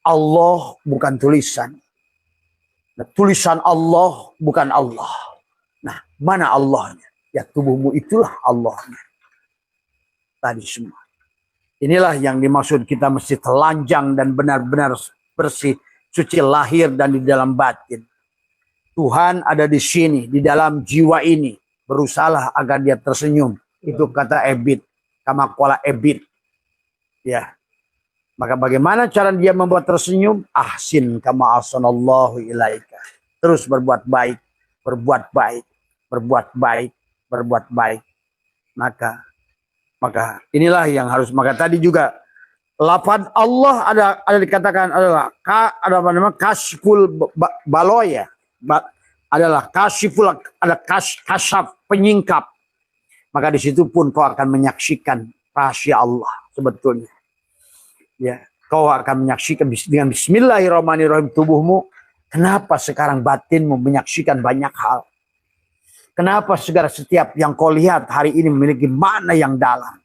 Allah bukan tulisan. Nah, tulisan Allah bukan Allah. Nah, mana Allahnya? Ya tubuhmu itulah Allahnya. Tadi semua. Inilah yang dimaksud kita mesti telanjang dan benar-benar bersih, suci lahir dan di dalam batin. Tuhan ada di sini, di dalam jiwa ini. Berusahalah agar dia tersenyum. Itu kata Ebit. Kama qala Ebit. Ya. Maka bagaimana cara dia membuat tersenyum? Ahsin kama ahsanallahu ilaika. Terus berbuat baik, berbuat baik, berbuat baik, berbuat baik. Maka inilah yang harus. Maka tadi juga lafaz Allah ada dikatakan adalah ada apa namanya kasful baloya. Adalah kasiful, ada kasyaf, penyingkap. Maka di situ pun kau akan menyaksikan rahasia Allah sebetulnya. Ya, kau akan menyaksikan dengan bismillahirrahmanirrahim tubuhmu. Kenapa sekarang batinmu menyaksikan banyak hal? Kenapa setiap yang kau lihat hari ini memiliki makna yang dalam?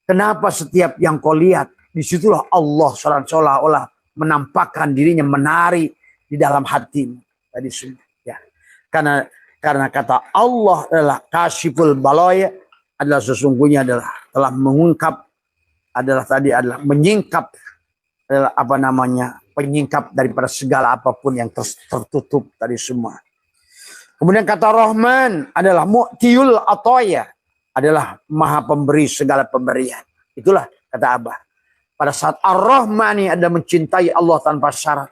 Kenapa setiap yang kau lihat disitulah Allah seolah-olah menampakkan dirinya menari di dalam hatimu tadi semua. Ya, karena kata Allah adalah kasiful baloya adalah sesungguhnya adalah telah mengungkap. Adalah menyingkap, adalah apa namanya, penyingkap daripada segala apapun yang tertutup tadi semua. Kemudian kata Rahman adalah mu'tiyul atoya, adalah maha pemberi segala pemberian. Itulah kata Abah. Pada saat Ar-Rahmani ada mencintai Allah tanpa syarat.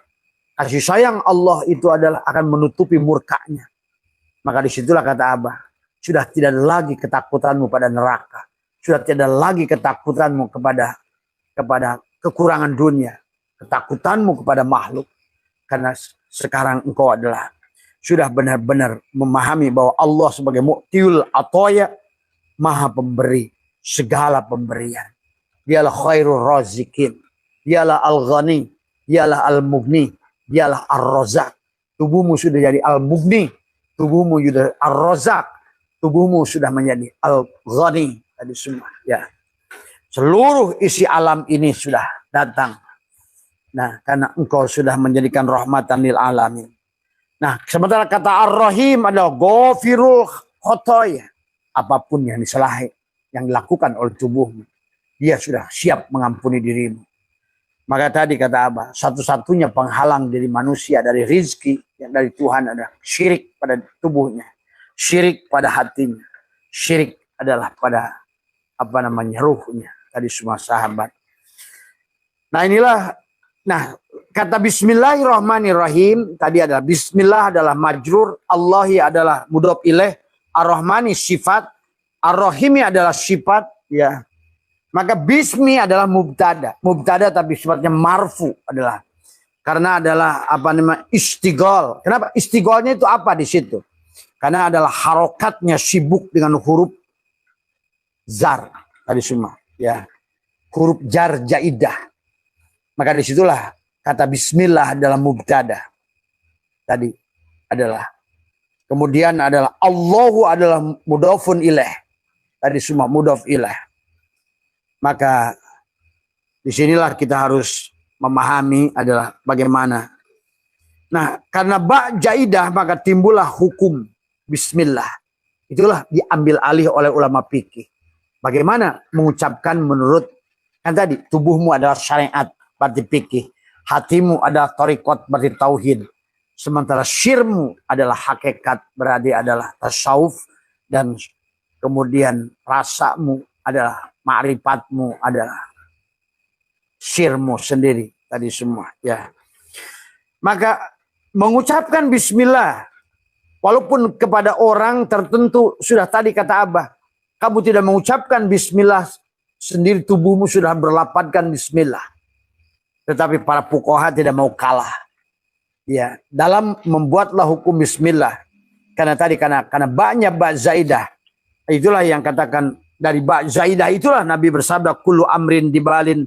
Kasih sayang Allah itu adalah akan menutupi murkanya. Maka disitulah kata Abah. Sudah tidak lagi ketakutanmu pada neraka. Sudah tidak lagi ketakutanmu kepada kekurangan dunia. Ketakutanmu kepada makhluk. Karena sekarang engkau adalah sudah benar-benar memahami bahwa Allah sebagai mu'tiul atoya. Maha pemberi segala pemberian. Dialah khairul razikin. Dialah al-ghani. Dialah al-mughni. Dialah ar-razak. Tubuhmu sudah jadi al-mughni. Tubuhmu sudah ar-razak. Tubuhmu sudah menjadi al-ghani. Tadi semua, ya. Seluruh isi alam ini sudah datang. Nah, karena engkau sudah menjadikan rahmatan lil alamin. Nah, sementara kata Ar-Rahim adalah ghafirul khotoya. Apapun yang disalahi, yang dilakukan oleh tubuhmu, dia sudah siap mengampuni dirimu. Maka tadi kata Abah, satu-satunya penghalang dari manusia dari rizki yang dari Tuhan adalah syirik pada tubuhnya, syirik pada hatinya, syirik adalah pada apa namanya ruhnya tadi semua sahabat. Nah inilah, nah kata Bismillahirrahmanirrahim tadi adalah Bismillah adalah majrur, Allahi adalah mudhof ilaih, Ar-Rahmani sifat, Ar-Rahimi adalah sifat, ya. Maka Bismi adalah mubtada, mubtada tapi sifatnya marfu adalah karena adalah apa namanya istigol. Kenapa istigolnya itu apa di situ? Karena adalah harokatnya sibuk dengan huruf zar tadi semua, ya, huruf jar jaidah. Maka disitulah kata Bismillah adalah mubtada tadi adalah. Kemudian adalah Allahu adalah mudhofun ilaih tadi semua mudhof ilaih. Maka disinilah kita harus memahami adalah bagaimana. Nah, karena ba jaidah maka timbullah hukum Bismillah. Itulah diambil alih oleh ulama fikih. Bagaimana mengucapkan menurut kan tadi tubuhmu adalah syariat berarti fikih. Hatimu adalah torikot berarti tauhid. Sementara syirmu adalah hakikat berarti adalah tasawuf. Dan kemudian rasamu adalah ma'rifatmu adalah syirmu sendiri. Tadi semua ya. Maka mengucapkan bismillah. Walaupun kepada orang tertentu sudah tadi kata Abah. Kamu tidak mengucapkan bismillah sendiri tubuhmu sudah berlapatkan bismillah. Tetapi para fuqaha tidak mau kalah. Ya, dalam membuatlah hukum bismillah. Karena tadi karena banyak ba' zaidah. Itulah yang katakan dari ba' zaidah itulah Nabi bersabda kullu amrin dibalin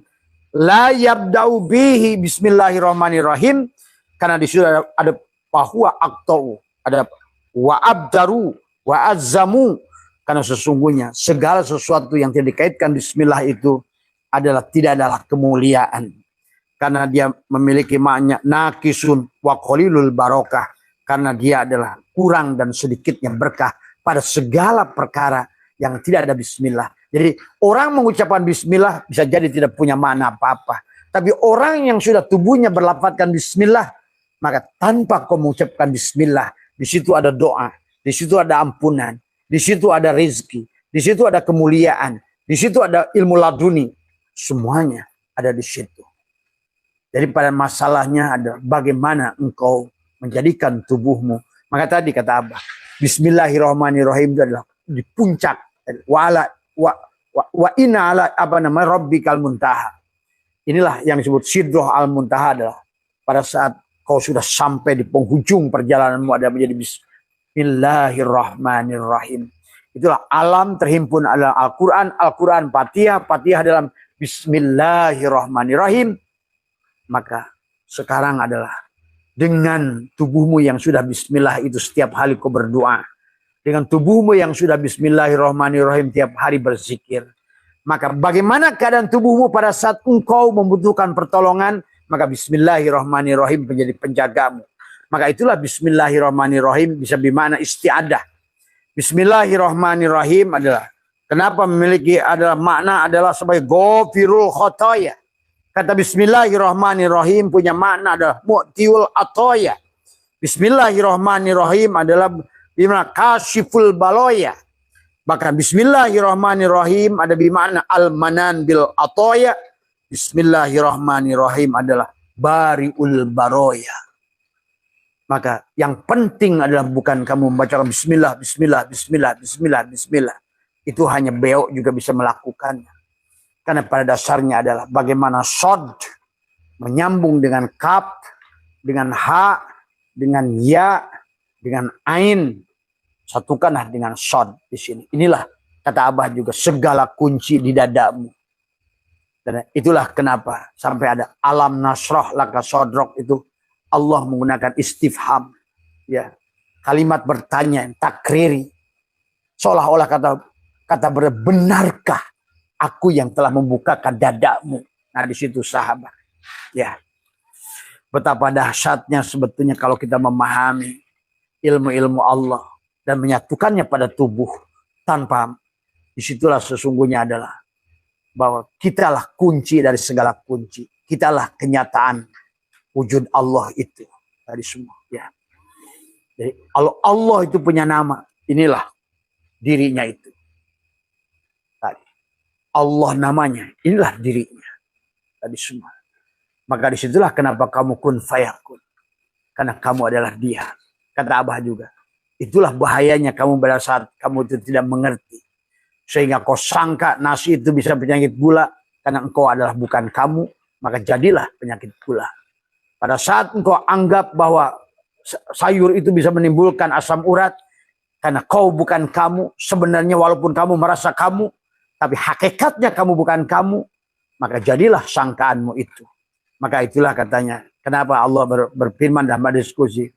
la yabda'u bihi bismillahirrahmanirrahim. Karena di situ ada bahwa aqta'u, ada wa abdaru wa azzamu. Karena sesungguhnya segala sesuatu yang tidak dikaitkan bismillah itu tidak adalah kemuliaan. Karena dia memiliki makna nakisun wa qalilul barokah. Karena dia adalah kurang dan sedikitnya berkah pada segala perkara yang tidak ada bismillah. Jadi orang mengucapkan bismillah bisa jadi tidak punya makna apa-apa. Tapi orang yang sudah tubuhnya berlafadzkan bismillah, maka tanpa kau mengucapkan bismillah, di situ ada doa, di situ ada ampunan, di situ ada rezeki, di situ ada kemuliaan, di situ ada ilmu laduni. Semuanya ada di situ. Jadi pada masalahnya ada bagaimana engkau menjadikan tubuhmu. Maka tadi kata Abah, bismillahirrahmanirrahim itu adalah di puncak. Wa inna ala rabbikal muntaha. Inilah yang disebut sidroh al muntaha adalah pada saat kau sudah sampai di penghujung perjalananmu ada menjadi bismillahirrahmanirrahim. Itulah alam terhimpun adalah Al-Quran, Al-Quran Fatihah, Fatihah dalam bismillahirrahmanirrahim. Maka sekarang adalah dengan tubuhmu yang sudah bismillah itu setiap hari kau berdoa. Dengan tubuhmu yang sudah bismillahirrahmanirrahim tiap hari berzikir. Maka bagaimana keadaan tubuhmu pada saat engkau membutuhkan pertolongan. Maka bismillahirrahmanirrahim menjadi penjagamu. Maka itulah bismillahirrahmanirrahim bisa bermakna isti'adah. Bismillahirrahmanirrahim adalah. Kenapa memiliki adalah makna adalah sebagai ghafirul khotoya. Kata bismillahirrahmanirrahim punya makna adalah mu'tiul atoya. Bismillahirrahmanirrahim adalah bimana kasyiful baloya. Bahkan bismillahirrahmanirrahim ada bimakna al-manan bil atoya. Bismillahirrahmanirrahim adalah bariul baroya. Maka yang penting adalah bukan kamu membaca bismillah, bismillah, bismillah, bismillah, bismillah. Itu hanya beok juga bisa melakukannya. Karena pada dasarnya adalah bagaimana sod menyambung dengan kaf, dengan ha, dengan ya, dengan ain. Satukanlah dengan sod di sini. Inilah kata Abah juga segala kunci di dadamu. Dan itulah kenapa sampai ada alam nasroh laka sodrok itu Allah menggunakan istifham. Ya, kalimat bertanya, takriri. Seolah-olah kata benarkah aku yang telah membukakan dadamu. Nah di situ sahabat. Ya. Betapa dahsyatnya sebetulnya kalau kita memahami ilmu-ilmu Allah. Dan menyatukannya pada tubuh. Tanpa disitulah sesungguhnya adalah. Bahwa kitalah kunci dari segala kunci. Kitalah kenyataan wujud Allah itu. Dari semua. Ya. Jadi kalau Allah itu punya nama. Inilah dirinya itu. Allah namanya, inilah dirinya. Tadi semua. Maka disitulah kenapa kamu kun fayakun. Karena kamu adalah dia. Kata Abah juga. Itulah bahayanya kamu pada saat kamu itu tidak mengerti. Sehingga kau sangka nasi itu bisa penyakit gula. Karena engkau adalah bukan kamu. Maka jadilah penyakit gula. Pada saat engkau anggap bahwa sayur itu bisa menimbulkan asam urat. Karena kau bukan kamu. Sebenarnya walaupun kamu merasa kamu. Tapi hakikatnya kamu bukan kamu. Maka jadilah sangkaanmu itu. Maka itulah katanya. Kenapa Allah berfirman dalam diskusi.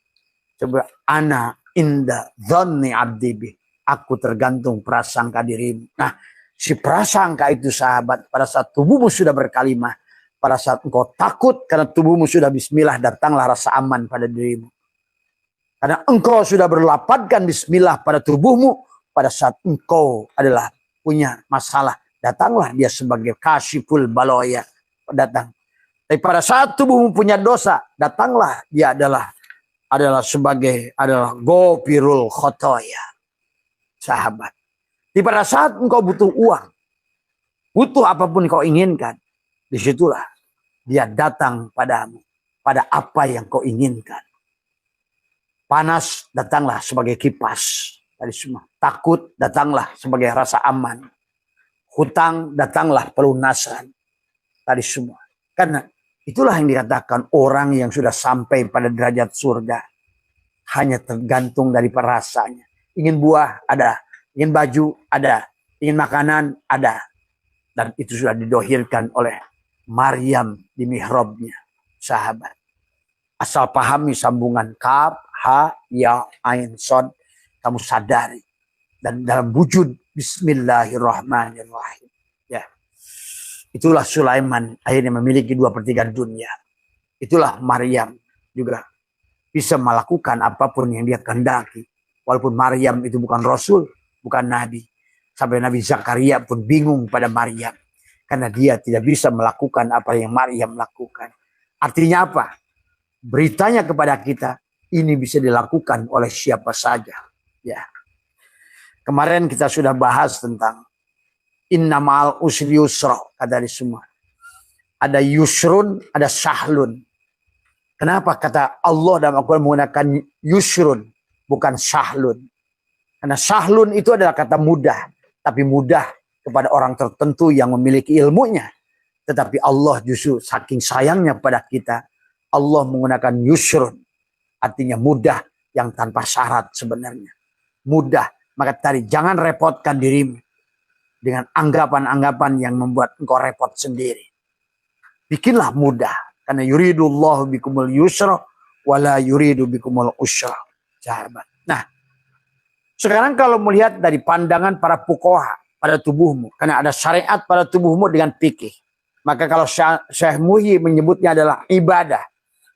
Coba ana inda dhanni abdibi. Aku tergantung prasangka dirimu. Nah si prasangka itu sahabat. Pada saat tubuhmu sudah berkalimah. Pada saat engkau takut. Karena tubuhmu sudah bismillah. Datanglah rasa aman pada dirimu. Karena engkau sudah berlapatkan bismillah pada tubuhmu. Pada saat engkau adalah punya masalah, datanglah dia sebagai kasyiful baloya. Datang. Tapi pada saat tubuhmu punya dosa, datanglah dia adalah gofirul khotoya. Sahabat. Di pada saat engkau butuh uang, butuh apapun kau inginkan, disitulah dia datang padamu, pada apa yang kau inginkan. Panas datanglah sebagai kipas tadi semua. Takut datanglah sebagai rasa aman. Hutang datanglah pelunasan tadi semua. Karena itulah yang dikatakan orang yang sudah sampai pada derajat surga hanya tergantung dari perasanya. Ingin buah ada, ingin baju ada, ingin makanan ada. Dan itu sudah didohirkan oleh Maryam di mihrabnya, sahabat. Asal pahami sambungan kaf, ha, ya, ain, sod, kamu sadari. Dan dalam wujud Bismillahirrahmanirrahim. Ya. Itulah Sulaiman akhirnya memiliki 2/3 dunia. Itulah Maryam juga bisa melakukan apapun yang dia kehendaki. Walaupun Maryam itu bukan Rasul, bukan Nabi. Sampai Nabi Zakaria pun bingung pada Maryam. Karena dia tidak bisa melakukan apa yang Maryam lakukan. Artinya apa? Beritanya kepada kita, ini bisa dilakukan oleh siapa saja. Ya. Kemarin kita sudah bahas tentang inna ma'al usri yusra, kata di semua. Ada yusrun, ada sahlun. Kenapa kata Allah dalam Al-Quran menggunakan yusrun, bukan sahlun? Karena sahlun itu adalah kata mudah, tapi mudah kepada orang tertentu yang memiliki ilmunya. Tetapi Allah justru saking sayangnya pada kita, Allah menggunakan yusrun, artinya mudah yang tanpa syarat sebenarnya. Mudah, maka tadi jangan repotkan dirimu dengan anggapan-anggapan yang membuat engkau repot sendiri. Bikinlah mudah, karena yuridullahu bikumul yusra wala yuridu bikumul usra. Sahabat. Nah, sekarang kalau melihat dari pandangan para fuqaha pada tubuhmu, karena ada syariat pada tubuhmu dengan fikih. Maka kalau Syekh Muhyi menyebutnya adalah ibadah,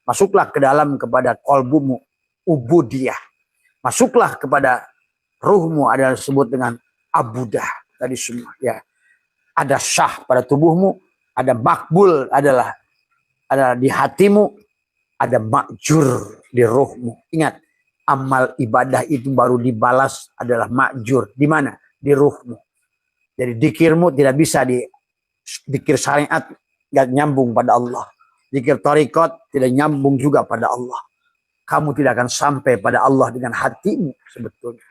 masuklah ke dalam kepada qalbumu ubudiyah. Masuklah kepada ruhmu adalah disebut dengan abudah tadi semua. Ya, ada syah pada tubuhmu, ada makbul adalah di hatimu, ada makjur di ruhmu. Ingat, amal ibadah itu baru dibalas adalah makjur. Di mana? Di ruhmu. Jadi dikirmu tidak bisa dikir syariat gak nyambung pada Allah. Zikir tariqat tidak nyambung juga pada Allah. Kamu tidak akan sampai pada Allah dengan hatimu sebetulnya.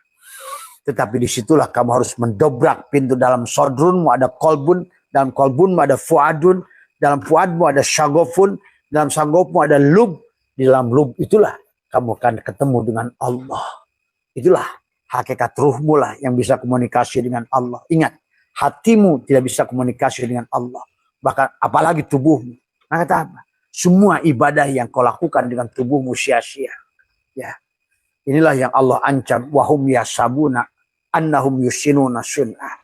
Tetapi disitulah kamu harus mendobrak pintu. Dalam sodrunmu ada kolbun, dalam kolbunmu ada fuadun, dalam fuadmu ada syagofun, dalam syagofmu ada lub. Di dalam lub itulah kamu akan ketemu dengan Allah. Itulah hakikat ruhmu lah yang bisa komunikasi dengan Allah. Ingat, hatimu tidak bisa komunikasi dengan Allah. Bahkan apalagi tubuhmu. Nah, kata apa? Semua ibadah yang kau lakukan dengan tubuhmu sia-sia. Ya. Inilah yang Allah ancam. Wahum yasabuna annahum yusinuna sun'ah.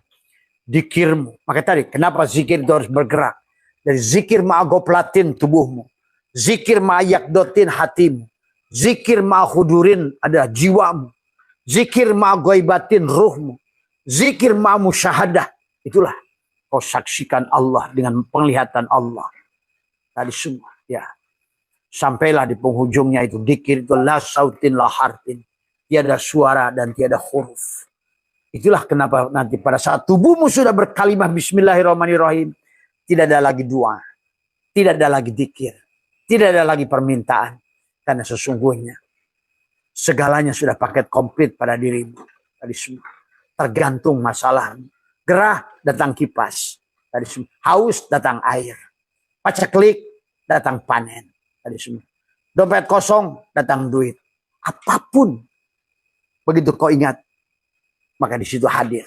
Zikirmu. Maka tadi, kenapa zikir itu harus bergerak? Dari zikir ma'agoplatin tubuhmu. Zikir ma'ayakdotin hatimu. Zikir ma'ahudurin adalah jiwamu. Zikir ma'agoibatin ruhmu. Zikir ma'amusyahadah. Itulah. Kau saksikan Allah dengan penglihatan Allah. Tadi semua. Ya. Sampailah di penghujungnya itu. Dikir itu la sautin la harfin. Tiada suara dan tiada huruf. Itulah kenapa nanti pada saat tubuhmu sudah berkalimah Bismillahirrahmanirrahim. Tidak ada lagi doa. Tidak ada lagi dikir. Tidak ada lagi permintaan. Karena sesungguhnya segalanya sudah paket komplit pada dirimu. Tadi semua. Tergantung masalahmu. Gerah datang kipas. Tadi semua. Haus datang air. Paceklik datang panen. Tadi semua. Dompet kosong datang duit. Apapun. Begitu kau ingat. Maka di situ hadir.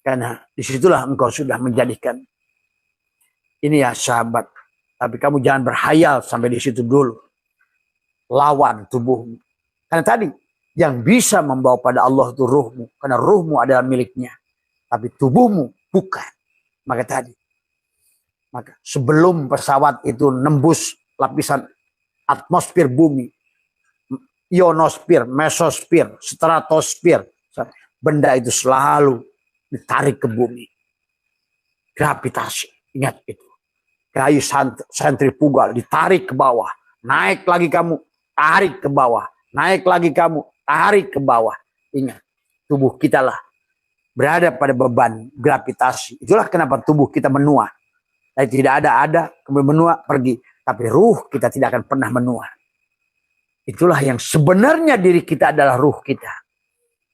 Karena disitulah engkau sudah menjadikan. Ini ya sahabat. Tapi kamu jangan berhayal sampai di situ dulu. Lawan tubuhmu. Karena tadi yang bisa membawa pada Allah itu ruhmu. Karena ruhmu adalah miliknya. Tapi tubuhmu bukan. Maka tadi. Maka sebelum pesawat itu nembus lapisan atmosfer bumi. Ionosfer, mesosfer, stratosfer. Benda itu selalu ditarik ke bumi. Gravitasi. Ingat itu. kayu sentrifugal, ditarik ke bawah, naik lagi kamu, tarik ke bawah, naik lagi kamu, tarik ke bawah. Ingat, tubuh kita lah berada pada beban gravitasi. Itulah kenapa tubuh kita menua. Tidak ada, kemudian menua, pergi. Tapi ruh kita tidak akan pernah menua. Itulah yang sebenarnya diri kita adalah ruh kita.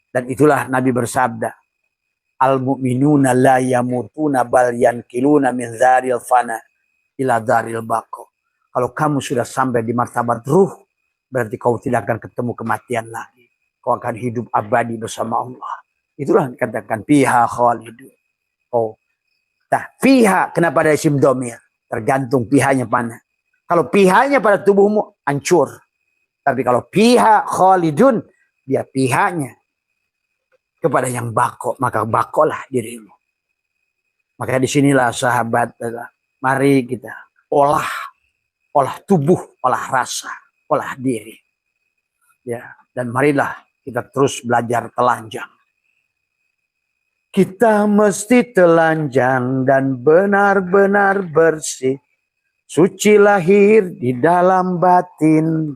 Dan itulah Nabi bersabda, al-mu'minuna la yamutuna bal yankiluna min dzaril fana ila dzaril baqo. Kalau kamu sudah sampai di martabat ruh, berarti kau tidak akan ketemu kematian lagi. Kau akan hidup abadi bersama Allah. Itulah dikatakan fiha khalidun. Oh, fiha kenapa ada isim dhamir? Tergantung pihanya mana. Kalau pihanya pada tubuhmu, hancur. Tapi kalau pihak khalidun, dia pihaknya kepada yang bako, maka bakolah dirimu. Maka disinilah sahabat, mari kita olah tubuh, olah rasa, olah diri. Ya, dan marilah kita terus belajar telanjang. Kita mesti telanjang dan benar-benar bersih. Suci lahir di dalam batin.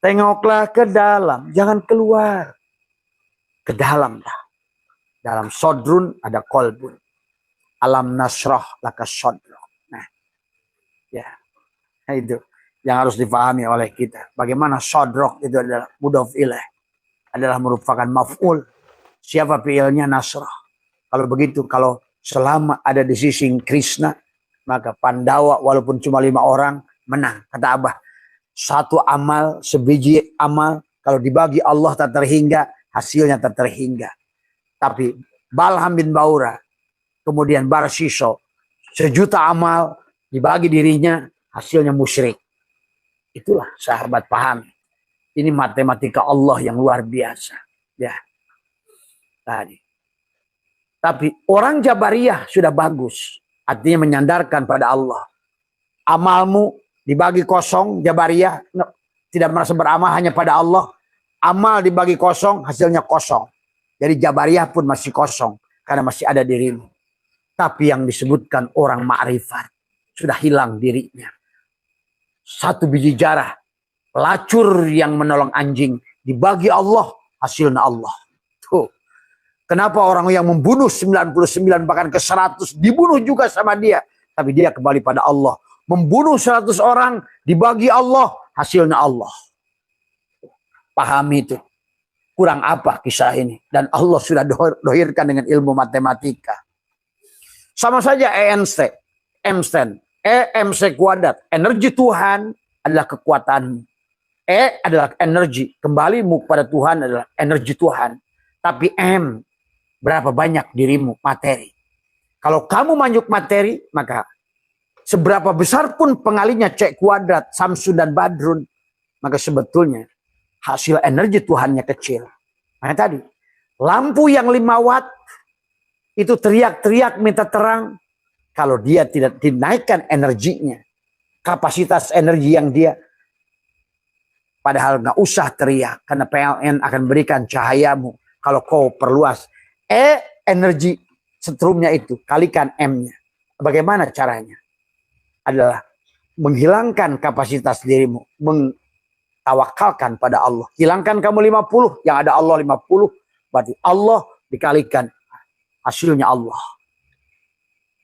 Tengoklah ke dalam, jangan keluar. Ke dalam lah. Dalam sodrun ada kolbun. Alam nasroh laka sodroh. Nah, ya, itu yang harus dipahami oleh kita. Bagaimana sodroh itu adalah mudhof ilaih, adalah merupakan maf'ul. Siapa fi'ilnya? Nasroh. Kalau begitu, kalau selama ada di sisi Krishna, maka Pandawa walaupun cuma 5 orang menang. Kata Abah, satu amal, sebiji amal, kalau dibagi Allah tak terhingga, hasilnya tak terhingga. Tapi Balham bin Baura, kemudian Barsiso, 1.000.000 amal, dibagi dirinya, hasilnya musyrik. Itulah sahabat paham. Ini matematika Allah yang luar biasa. Ya. Tadi. Tapi orang Jabariyah sudah bagus. Artinya menyandarkan pada Allah. Amalmu dibagi kosong, Jabariyah tidak merasa beramal hanya pada Allah. Amal dibagi kosong, hasilnya kosong. Jadi Jabariyah pun masih kosong. Karena masih ada dirimu. Tapi yang disebutkan orang ma'rifat. Sudah hilang dirinya. 1 biji jarah. Pelacur yang menolong anjing. Dibagi Allah, hasilnya Allah. Tuh. Kenapa orang yang membunuh 99 bahkan ke 100 dibunuh juga sama dia. Tapi dia kembali pada Allah. Membunuh 100 orang dibagi Allah. Hasilnya Allah. Pahami itu. Kurang apa kisah ini. Dan Allah sudah dohirkan dengan ilmu matematika. Sama saja Einstein. MC kuadrat. Energi Tuhan adalah kekuatanmu. Adalah energi. Kembalimu kepada Tuhan adalah energi Tuhan. Tapi M, berapa banyak dirimu materi. Kalau kamu manyuk materi, maka seberapa besar pun pengalinya C kuadrat, Samsun dan Badrun, maka sebetulnya hasil energi Tuhannya kecil. Nah tadi, lampu yang 5 watt itu teriak-teriak minta terang. Kalau dia tidak dinaikkan energinya, kapasitas energi yang dia, padahal nggak usah teriak, karena PLN akan berikan cahayamu. Kalau kau perluas, energi setrumnya itu kalikan M-nya. Bagaimana caranya? Adalah menghilangkan kapasitas dirimu, mentawakalkan pada Allah. Hilangkan kamu 50, yang ada Allah 50, berarti Allah dikalikan hasilnya Allah.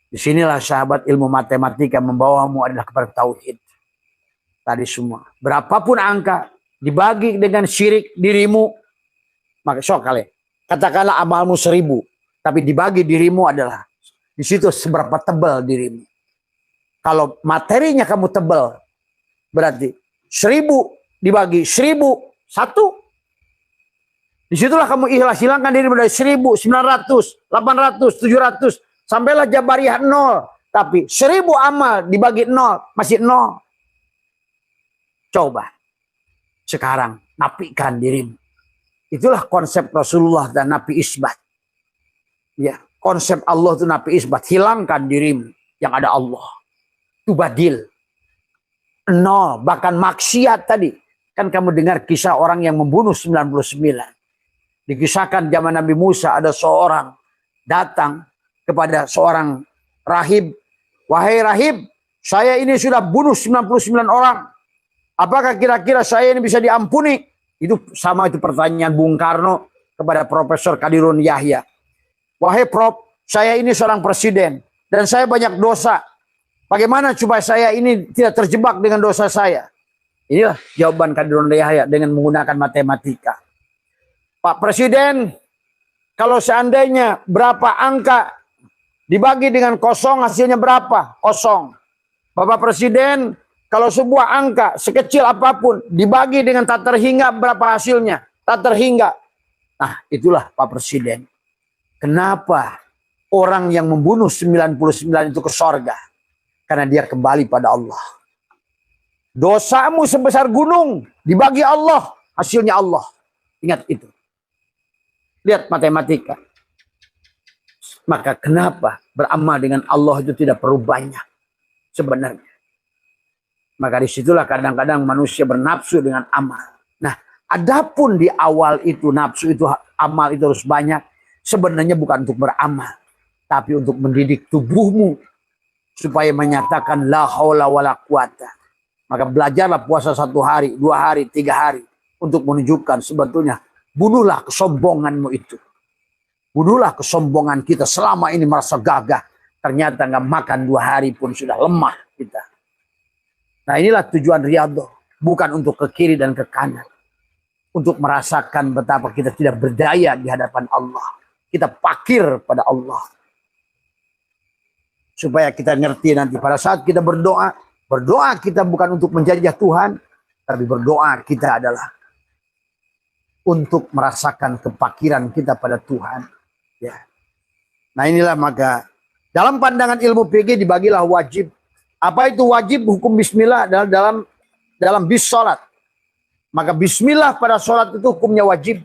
Disinilah sahabat ilmu matematika membawamu adalah kepada tauhid. Tadi semua. Berapapun angka dibagi dengan syirik dirimu, maka kali. Katakanlah amalmu 1000, tapi dibagi dirimu adalah di situ seberapa tebal dirimu. Kalau materinya kamu tebal, berarti 1000 dibagi 1001. Disitulah kamu ikhlas, hilangkan dirimu dari 1000, 900, 800, 700. Sampailah Jabariyah 0. Tapi 1000 amal dibagi 0, masih 0. Coba. Sekarang nafikan dirimu. Itulah konsep Rasulullah dan Nabi Isbat. Ya, konsep Allah itu Nabi Isbat. Hilangkan dirimu yang ada Allah. Itu badil. 0. Bahkan maksiat tadi. Kan kamu dengar kisah orang yang membunuh 99. Dikisahkan zaman Nabi Musa ada seorang datang kepada seorang rahib. Wahai rahib, Saya ini sudah bunuh 99 orang. Apakah kira-kira saya ini bisa diampuni? Itu sama itu pertanyaan Bung Karno kepada Profesor Kadirun Yahya. Wahai Prof, saya ini seorang presiden dan saya banyak dosa. Bagaimana supaya saya ini tidak terjebak dengan dosa saya? Inilah jawaban Kadirun Yahya dengan menggunakan matematika. Pak Presiden, kalau seandainya berapa angka dibagi dengan kosong hasilnya berapa? Kosong. Bapak Presiden, kalau sebuah angka sekecil apapun dibagi dengan tak terhingga berapa hasilnya? Tak terhingga. Nah, itulah Pak Presiden. Kenapa orang yang membunuh 99 itu ke sorga? Karena dia kembali pada Allah. Dosamu sebesar gunung dibagi Allah, hasilnya Allah. Ingat itu. Lihat matematika. Maka kenapa beramal dengan Allah itu tidak perlu banyak sebenarnya. Maka disitulah kadang-kadang manusia bernafsu dengan amal. Nah, adapun di awal itu nafsu itu amal itu harus banyak. Sebenarnya bukan untuk beramal, tapi untuk mendidik tubuhmu supaya menyatakan la haula wala quwata. Maka belajarlah puasa 1 hari, 2 hari, 3 hari untuk menunjukkan sebetulnya bunuhlah kesombonganmu itu. Bunuhlah kesombongan kita selama ini merasa gagah. Ternyata nggak makan 2 hari pun sudah lemah kita. Nah, inilah tujuan riyadhah, bukan untuk ke kiri dan ke kanan. Untuk merasakan betapa kita tidak berdaya di hadapan Allah. Kita fakir pada Allah. Supaya kita ngerti nanti pada saat kita berdoa. Berdoa kita bukan untuk menjajah Tuhan. Tapi berdoa kita adalah untuk merasakan kefakiran kita pada Tuhan. Ya. Nah, inilah maka dalam pandangan ilmu fikih dibagilah wajib. Apa itu wajib? Hukum bismillah dalam bis sholat. Maka bismillah pada sholat itu hukumnya wajib.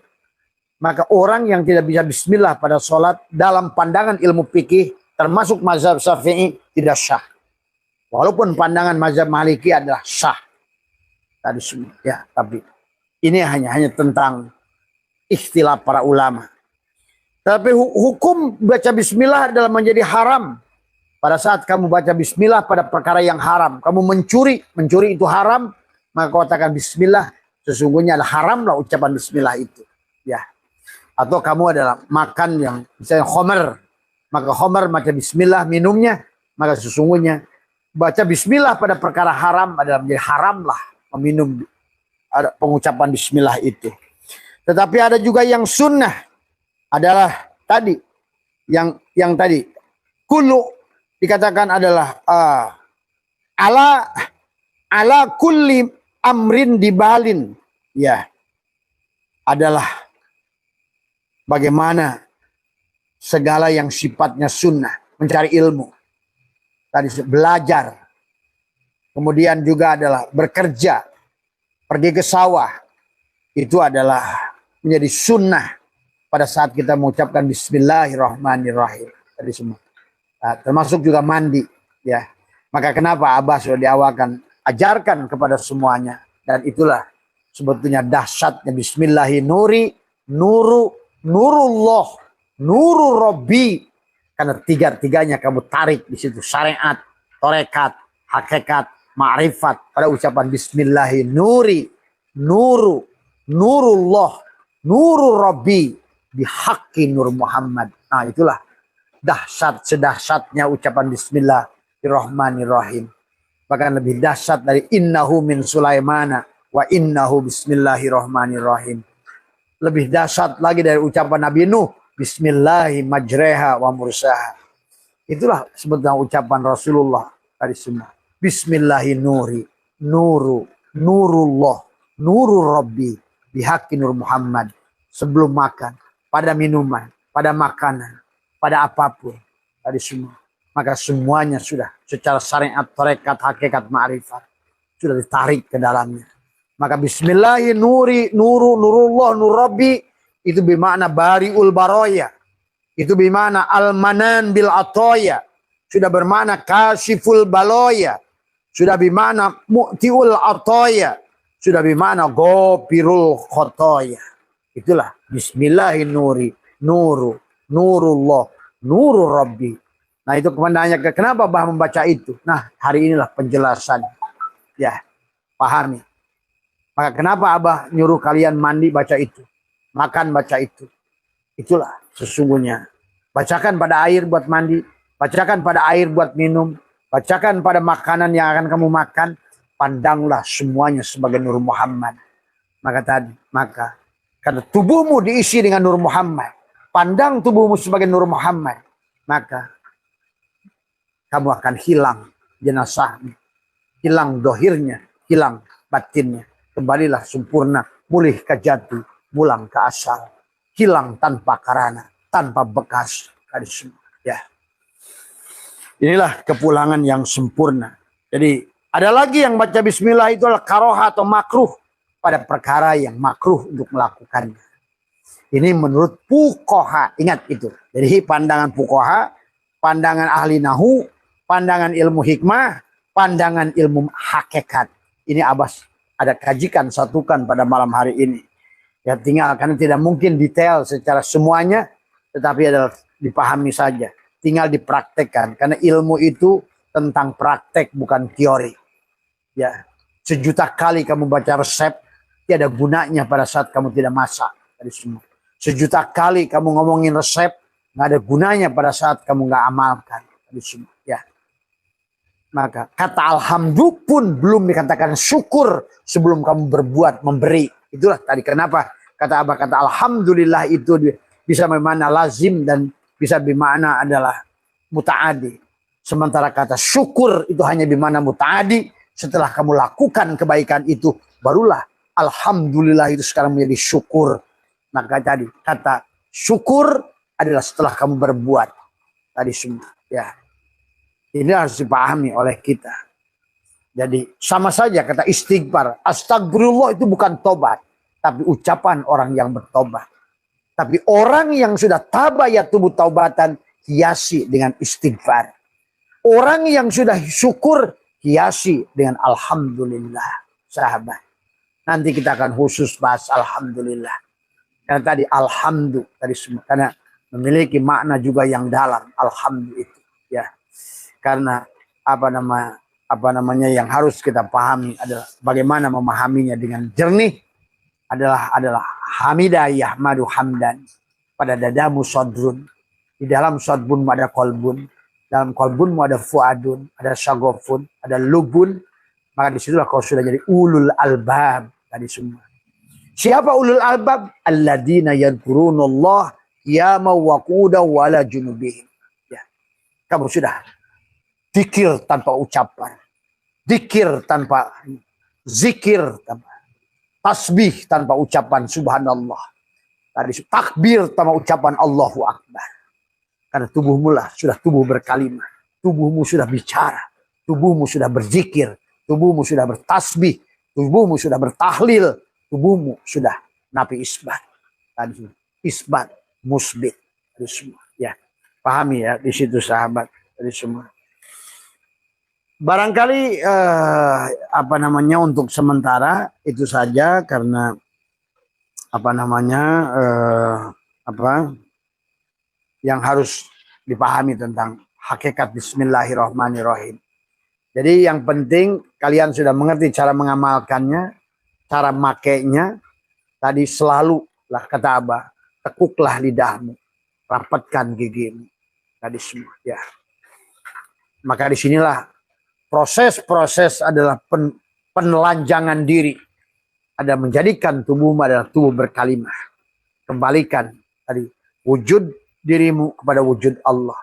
Maka orang yang tidak bisa bismillah pada sholat dalam pandangan ilmu fikih termasuk mazhab Syafi'i tidak sah. Walaupun pandangan mazhab Maliki adalah sah. Tadi semua ya, tapi ini hanya tentang ikhtilaf para ulama. Tapi hukum baca bismillah adalah menjadi haram. Pada saat kamu baca bismillah pada perkara yang haram. Kamu mencuri itu haram. Maka kau katakan bismillah. Sesungguhnya adalah haramlah ucapan bismillah itu. Ya. Atau kamu adalah makan yang misalnya khomer. Maka khomer baca bismillah minumnya. Maka sesungguhnya baca bismillah pada perkara haram adalah menjadi haramlah meminum pengucapan bismillah itu. Tetapi ada juga yang sunnah. Adalah tadi. Yang tadi. Kullu dikatakan adalah ala kulli amrin dibalin. Ya. Adalah bagaimana segala yang sifatnya sunnah. Mencari ilmu. Tadi belajar. Kemudian juga adalah bekerja. Pergi ke sawah. Itu adalah menjadi sunnah. Pada saat kita mengucapkan bismillahirrahmanirrahim. Tadi semua. Nah, termasuk juga mandi. Ya. Maka kenapa Abah sudah diawalkan. Ajarkan kepada semuanya. Dan itulah sebetulnya dahsyatnya bismillahirrahmanirrahim. Nurullah, nurul Rabbi. Karena tiga-tiganya kamu tarik di situ. Syariat, torekat, hakikat, ma'rifat. Pada ucapan bismillahirrahmanirrahim. Nurullah, nurul Rabbi. Bihaqqi Nur Muhammad. Nah, itulah sedahsyatnya ucapan bismillahirrahmanirrahim. Bahkan lebih dahsyat dari innahu min Sulaimana wa innahu bismillahirrahmanirrahim. Lebih dahsyat lagi dari ucapan Nabi Nuh. Bismillahi majreha wa mursaha. Itulah sebetulnya ucapan Rasulullah tadi semua. Bismillahi nuri. Nurullah. Nurul Rabbi. Bihaqqi Nur Muhammad. Sebelum makan. Pada minuman. Pada makanan. Pada apapun. Tadi semua. Maka semuanya sudah. Secara syariat, tarekat, hakikat, ma'rifat. Sudah ditarik ke dalamnya. Maka bismillahi nurullah nur Rabbi. Itu bermakna bari'ul baroya. Itu bermakna al-manan bil atoya. Sudah bermakna kasiful baloya. Sudah bermakna mu'tiul atoya. Sudah bermakna gopirul khotoya. Itulah bismillahi nurullah nurul Rabbi. Nah itu kemenanya kenapa Abah membaca itu? Nah hari inilah penjelasan. Ya, pahami. Maka kenapa Abah nyuruh kalian mandi baca itu, makan baca itu. Itulah sesungguhnya. Bacakan pada air buat mandi, bacakan pada air buat minum, bacakan pada makanan yang akan kamu makan. Pandanglah semuanya sebagai Nur Muhammad. Maka karena tubuhmu diisi dengan Nur Muhammad, pandang tubuhmu sebagai Nur Muhammad, maka kamu akan hilang jenazahnya, hilang dohirnya, hilang batinnya. Kembalilah sempurna, mulih ke jati, pulang ke asal. Hilang tanpa karana, tanpa bekas. Ya. Inilah kepulangan yang sempurna. Jadi ada lagi yang baca bismillah itu adalah karoha atau makruh pada perkara yang makruh untuk melakukannya. Ini menurut fuqaha, ingat itu. Jadi pandangan fuqaha, pandangan ahli nahu, pandangan ilmu hikmah, pandangan ilmu hakikat. Ini Abbas ada kajikan satukan pada malam hari ini. Ya tinggal karena tidak mungkin detail secara semuanya, tetapi adalah dipahami saja. Tinggal dipraktekkan karena ilmu itu tentang praktek bukan teori. Ya, sejuta kali kamu baca resep tiada gunanya pada saat kamu tidak masak. Sejuta kali kamu ngomongin resep nggak ada gunanya pada saat kamu nggak amalkan. Ya. Maka kata alhamdulillah pun belum dikatakan syukur sebelum kamu berbuat memberi. Itulah tadi kenapa kata Abah kata alhamdulillah itu bisa bermakna lazim dan bisa bermakna adalah mutaadi. Sementara kata syukur itu hanya bermakna mutaadi. Setelah kamu lakukan kebaikan itu barulah alhamdulillah itu sekarang menjadi syukur. Maka tadi kata syukur adalah setelah kamu berbuat tadi semua. Ya. Ini harus dipahami oleh kita. Jadi sama saja kata istighfar. Astagfirullah itu bukan tobat. Tapi ucapan orang yang bertobat. Tapi orang yang sudah tabayat tubuh taubatan. Hiasi dengan istighfar. Orang yang sudah syukur. Hiasi dengan alhamdulillah. Sahabat. Nanti kita akan khusus bahas alhamdulillah. Karena tadi alhamdulillah. Tadi semua. Karena memiliki makna juga yang dalam. Alhamdulillah itu. Ya. Karena apa namanya yang harus kita pahami adalah bagaimana memahaminya dengan jernih adalah hamidah yahmadu hamdan. Pada dadamu sodrun, di dalam sodrunmu ada kolbun, dalam kolbunmu ada fuadun, ada syagofun, ada lubun. Maka disitulah kau sudah jadi ulul albab tadi semua. Siapa ulul albab? Alladzina yadhkurunallah qiyama wa qu'udan wa ala junubihim. Ya. Kamu sudah zikir tanpa ucapan, zikir tanpa zikir, tanpa tasbih tanpa ucapan subhanallah, tadi takbir tanpa ucapan Allahu Akbar. Karena tubuhmu lah sudah tubuh berkalimah, tubuhmu sudah bicara, tubuhmu sudah berzikir, tubuhmu sudah bertasbih, tubuhmu sudah bertahlil, tubuhmu sudah nafi isbat, tadi isbat musbit, tadi semua. Ya, pahami ya di situ sahabat, tadi semua. Barangkali untuk sementara itu saja karena yang harus dipahami tentang hakikat bismillahirrahmanirrahim. Jadi yang penting kalian sudah mengerti cara mengamalkannya, cara makainya. Tadi selalu lah kata Abah, tekuklah lidahmu, rapatkan gigimu. Tadi semua ya. Maka disinilah proses-proses adalah penelanjangan diri. Ada menjadikan tubuhmu adalah tubuh berkalimah. Kembalikan tadi wujud dirimu kepada wujud Allah.